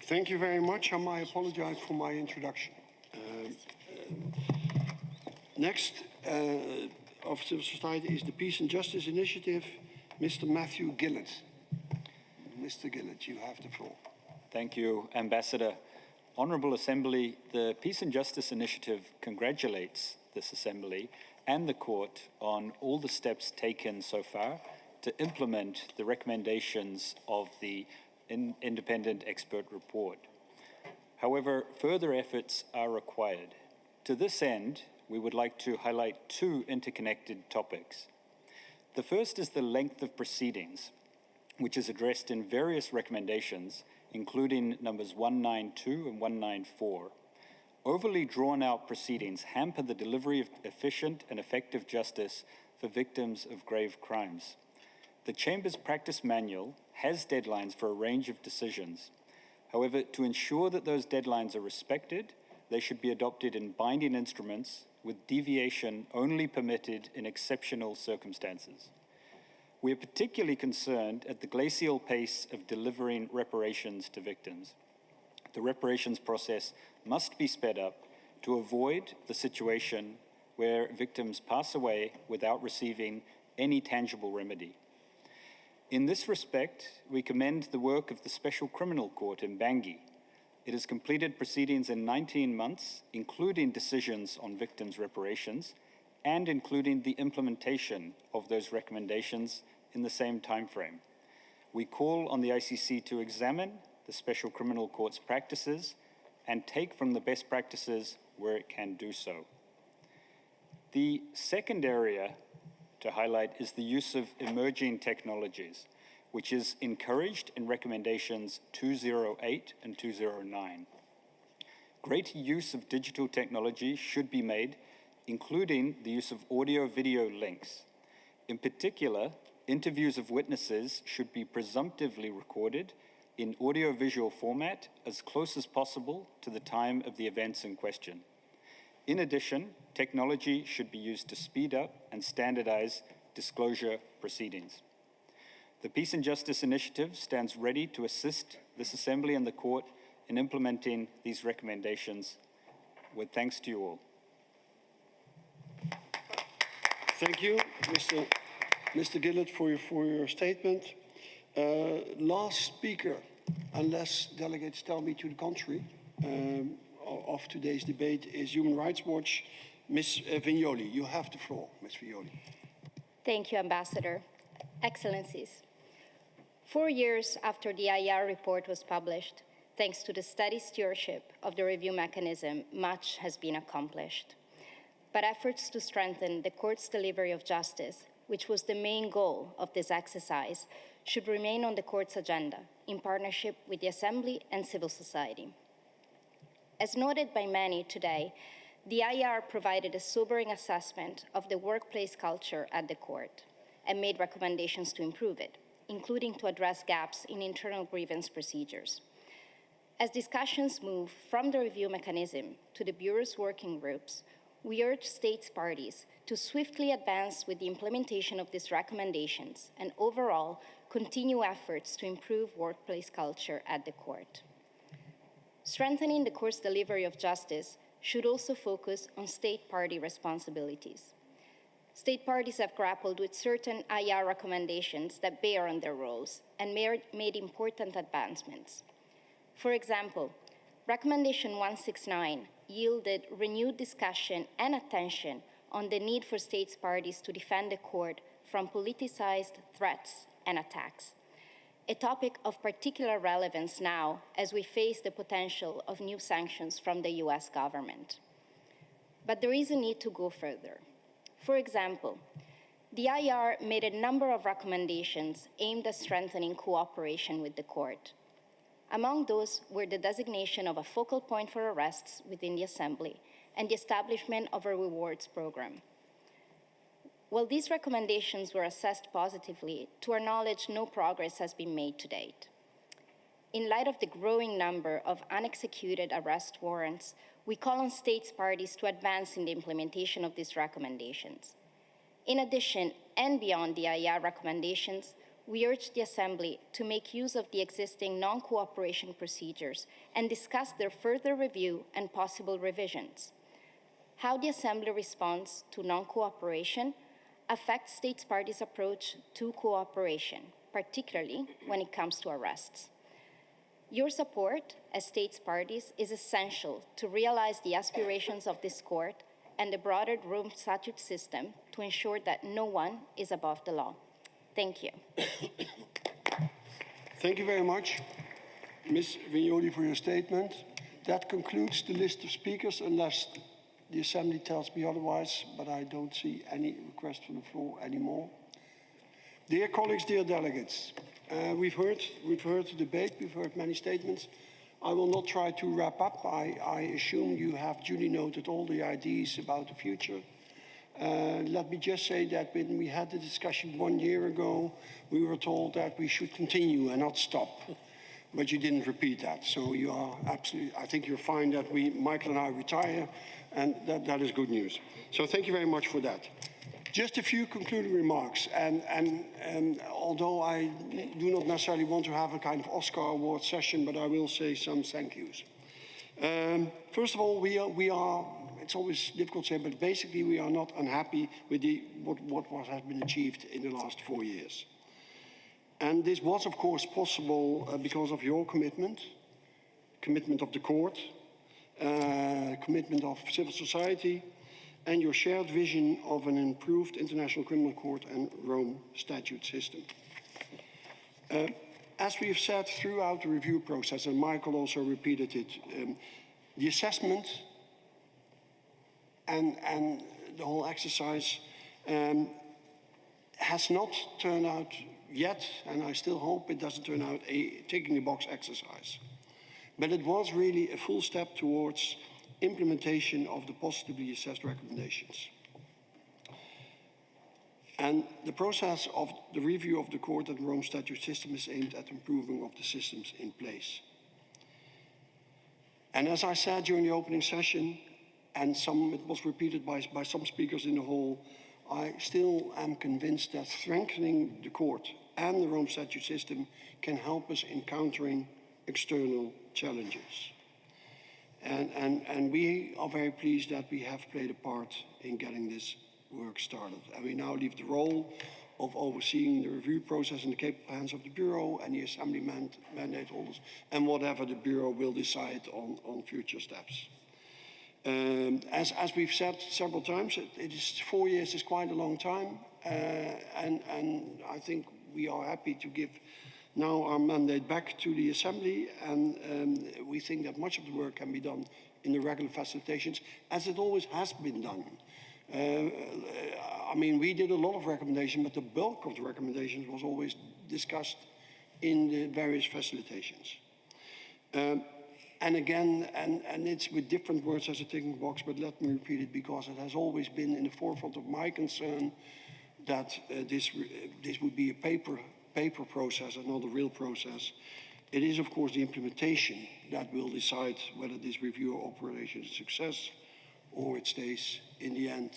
Thank you very much. I apologize for my introduction. Next of civil society is the Peace and Justice Initiative, Mr. Matthew Gillett. Mr. Gillett, you have the floor. Thank you, Ambassador. Honourable Assembly, the Peace and Justice Initiative congratulates this Assembly and the Court on all the steps taken so far to implement the recommendations of the independent expert report. However, further efforts are required. To this end, we would like to highlight two interconnected topics. The first is the length of proceedings, which is addressed in various recommendations, including numbers 192 and 194. Overly drawn-out proceedings hamper the delivery of efficient and effective justice for victims of grave crimes. The Chamber's practice manual has deadlines for a range of decisions. However, to ensure that those deadlines are respected, they should be adopted in binding instruments with deviation only permitted in exceptional circumstances. We are particularly concerned at the glacial pace of delivering reparations to victims. The reparations process must be sped up to avoid the situation where victims pass away without receiving any tangible remedy. In this respect, we commend the work of the Special Criminal Court in Bangui. It has completed proceedings in 19 months, including decisions on victims' reparations, and including the implementation of those recommendations in the same timeframe. We call on the ICC to examine the Special Criminal Court's practices and take from the best practices where it can do so. The second area to highlight is the use of emerging technologies, which is encouraged in recommendations 208 and 209. Greater use of digital technology should be made, including the use of audio-video links. In particular, interviews of witnesses should be presumptively recorded in audio-visual format as close as possible to the time of the events in question. In addition, technology should be used to speed up and standardize disclosure proceedings. The Peace and Justice Initiative stands ready to assist this Assembly and the Court in implementing these recommendations. With thanks to you all. Thank you, Mr. Gillett, for your statement. Last speaker, unless delegates tell me to the contrary, of today's debate is Human Rights Watch. Ms. Vignoli, you have the floor, Ms. Vignoli. Thank you, Ambassador. Excellencies, 4 years after the IR report was published, thanks to the steady stewardship of the review mechanism, much has been accomplished. But efforts to strengthen the court's delivery of justice, which was the main goal of this exercise, should remain on the court's agenda in partnership with the Assembly and civil society. As noted by many today, the IR provided a sobering assessment of the workplace culture at the court and made recommendations to improve it, including to address gaps in internal grievance procedures. As discussions move from the review mechanism to the Bureau's working groups, we urge states parties to swiftly advance with the implementation of these recommendations and overall continue efforts to improve workplace culture at the court. Strengthening the court's delivery of justice should also focus on state party responsibilities. State parties have grappled with certain IR recommendations that bear on their roles and made important advancements. For example, Recommendation 169 yielded renewed discussion and attention on the need for states parties to defend the court from politicized threats and attacks, a topic of particular relevance now as we face the potential of new sanctions from the US government. But there is a need to go further. For example, the IR made a number of recommendations aimed at strengthening cooperation with the court. Among those were the designation of a focal point for arrests within the Assembly and the establishment of a rewards program. While these recommendations were assessed positively, to our knowledge, no progress has been made to date. In light of the growing number of unexecuted arrest warrants, we call on states parties to advance in the implementation of these recommendations. In addition, and beyond the IR recommendations, we urge the Assembly to make use of the existing non-cooperation procedures and discuss their further review and possible revisions. How the Assembly responds to non-cooperation affects states parties' approach to cooperation, particularly when it comes to arrests. Your support as states parties is essential to realize the aspirations of this court and the broader Rome Statute system to ensure that no one is above the law. Thank you. Thank you very much, Ms. Vignoli, for your statement. That concludes the list of speakers, unless the Assembly tells me otherwise, but I don't see any request for the floor anymore. Dear colleagues, dear delegates, we've heard the debate, we've heard many statements. I will not try to wrap up. I assume you have duly noted all the ideas about the future. Let me just say that when we had the discussion 1 year ago, we were told that we should continue and not stop. But you didn't repeat that. So you are absolutely, I think you're fine that Michael and I retire, and that is good news. So thank you very much for that. Just a few concluding remarks. And although I do not necessarily want to have a kind of Oscar award session, but I will say some thank yous. First of all, we are, it's always difficult to say, but basically we are not unhappy with what has been achieved in the last 4 years. And this was, of course, possible because of your commitment of the court, commitment of civil society, and your shared vision of an improved International Criminal Court and Rome Statute system. As we have said throughout the review process, and Michael also repeated it, the assessment and the whole exercise has not turned out yet, and I still hope it doesn't turn out a ticking-the-box exercise. But it was really a full step towards implementation of the positively assessed recommendations. And the process of the review of the court and Rome Statute system is aimed at improving of the systems in place. And as I said during the opening session, and it was repeated by some speakers in the hall, I still am convinced that strengthening the court and the Rome Statute system can help us in countering external challenges. And we are very pleased that we have played a part in getting this work started. And we now leave the role of overseeing the review process in the capable hands of the Bureau and the Assembly mandate holders, and whatever the Bureau will decide on future steps. As we've said several times, 4 years is quite a long time, and I think we are happy to give now our mandate back to the Assembly, and we think that much of the work can be done in the regular facilitations, as it always has been done. I mean, we did a lot of recommendations, but the bulk of the recommendations was always discussed in the various facilitations. And again, and it's with different words as a ticking box, but let me repeat it because it has always been in the forefront of my concern that this would be a paper process and not a real process. It is, of course, the implementation that will decide whether this review operation is a success or it stays, in the end,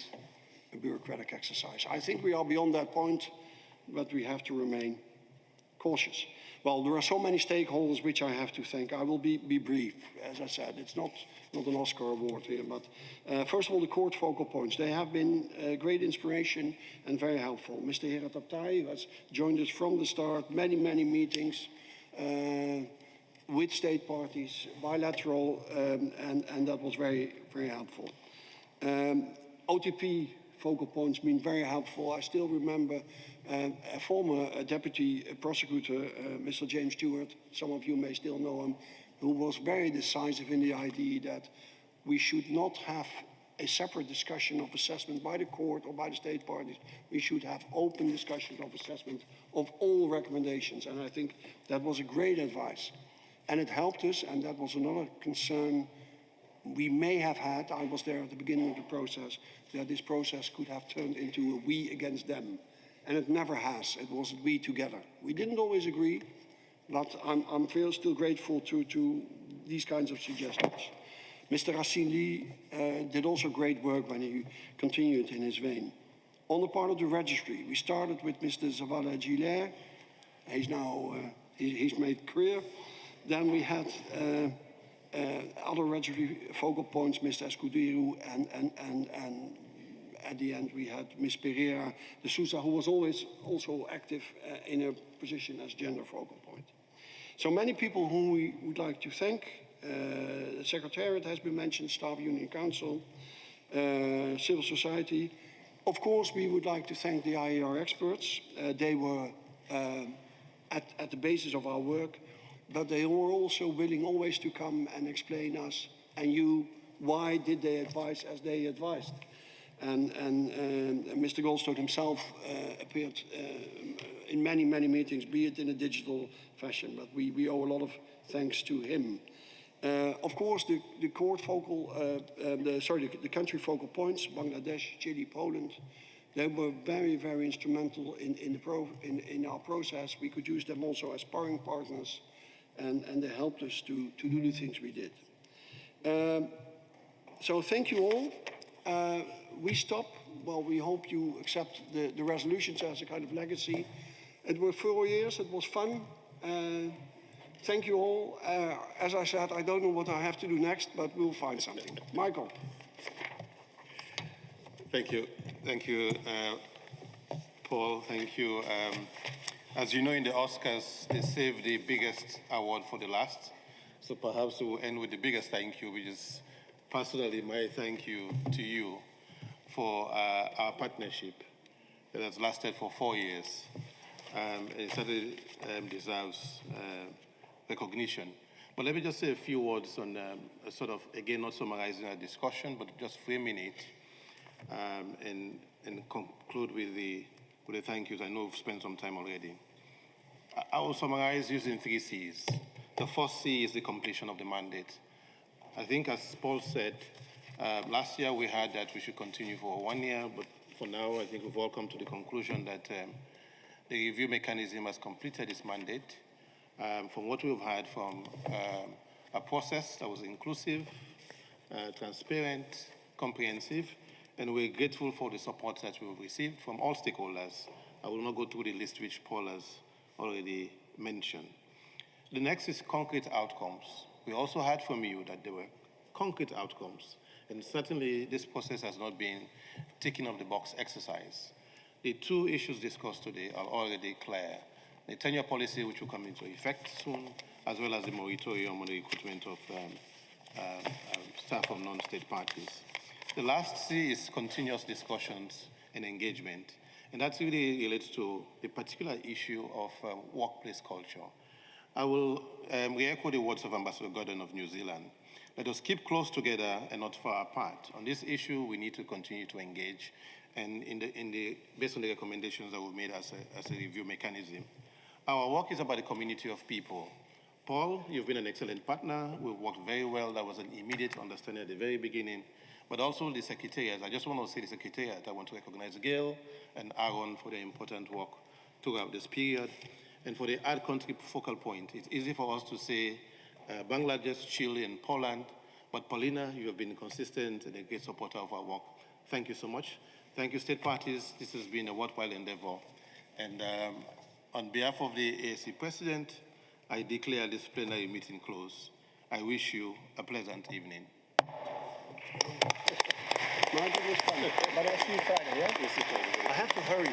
a bureaucratic exercise. I think we are beyond that point, but we have to remain cautious. Well, there are so many stakeholders which I have to thank. I will be brief. As I said, it's not an Oscar award here, but first of all, the court focal points. They have been great inspiration and very helpful. Mr. Herat Abtai, who has joined us from the start, many meetings with state parties, bilateral, and that was very helpful. OTP focal points mean very helpful. I still remember a former deputy prosecutor, Mr. James Stewart, some of you may still know him, who was very decisive in the idea that we should not have a separate discussion of assessment by the court or by the state parties. We should have open discussions of assessment of all recommendations. And I think that was a great advice. And it helped us, and that was another concern we may have had. I was there at the beginning of the process, that this process could have turned into a we against them. And it never has. It was we together. We didn't always agree, but I'm still grateful to these kinds of suggestions. Mr. Racine did also great work when he continued in his vein. On the part of the registry, we started with Mr. Zavala Gillet. He's now, he's made career. Then we had other registry focal points, Mr. Escuderu, and at the end we had Ms. Pereira de Sousa, who was always also active in her position as gender focal point. So many people whom we would like to thank. The Secretariat has been mentioned, Staff Union Council, civil society. Of course, we would like to thank the IER experts. They were at the basis of our work, but they were also willing always to come and explain us and you why did they advise as they advised. And Mr. Goldstone himself appeared in many meetings, be it in a digital fashion, but we owe a lot of thanks to him. Of course, the country focal points, Bangladesh, Chile, Poland, they were very instrumental in our process. We could use them also as sparring partners, and they helped us to do the things we did. So thank you all. We stop. Well, we hope you accept the resolutions as a kind of legacy. It were 4 years. It was fun. Thank you all. As I said, I don't know what I have to do next, but we'll find something. Michael. Thank you. Thank you, Paul. Thank you. As you know, in the Oscars, they save the biggest award for the last. So perhaps we'll end with the biggest thank you, which is personally my thank you to you for our partnership that has lasted for 4 years. It certainly deserves recognition. But let me just say a few words on sort of, again, not summarizing our discussion, but just framing it and conclude with the thank yous. I know we've spent some time already. I will summarize using 3 C's. The first C is the completion of the mandate. I think, as Paul said, last year we had that we should continue for 1 year, but for now I think we've all come to the conclusion that the review mechanism has completed its mandate. From what we've had from a process that was inclusive, transparent, comprehensive, and we're grateful for the support that we've received from all stakeholders. I will not go through the list which Paul has already mentioned. The next is concrete outcomes. We also heard from you that there were concrete outcomes, and certainly this process has not been ticking off the box exercise. The two issues discussed today are already clear. The tenure policy, which will come into effect soon, as well as the moratorium on the recruitment of staff from non-state parties. The last C is continuous discussions and engagement, and that really relates to the particular issue of workplace culture. I will re-echo the words of Ambassador Gordon of New Zealand. Let us keep close together and not far apart. On this issue, we need to continue to engage, and based on the recommendations that were made as a review mechanism. Our work is about a community of people. Paul, you've been an excellent partner. We've worked very well. There was an immediate understanding at the very beginning, but also the Secretariat. I just want to say the Secretariat. I want to recognize Gail and Aaron for their important work throughout this period. And for the ad country focal point, it's easy for us to say Bangladesh, Chile, and Poland, but Paulina, you have been consistent and a great supporter of our work. Thank you so much. Thank you, state parties. This has been a worthwhile endeavor. And on behalf of the ASC President, I declare this plenary meeting closed. I wish you a pleasant evening. Margaret was fun, but I'll see you Friday, yeah? We'll see Friday. I have to hurry.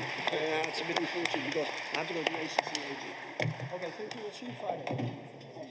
It's a bit unfortunate because I have to go to the ACC. Okay, thank you. We'll see you Friday.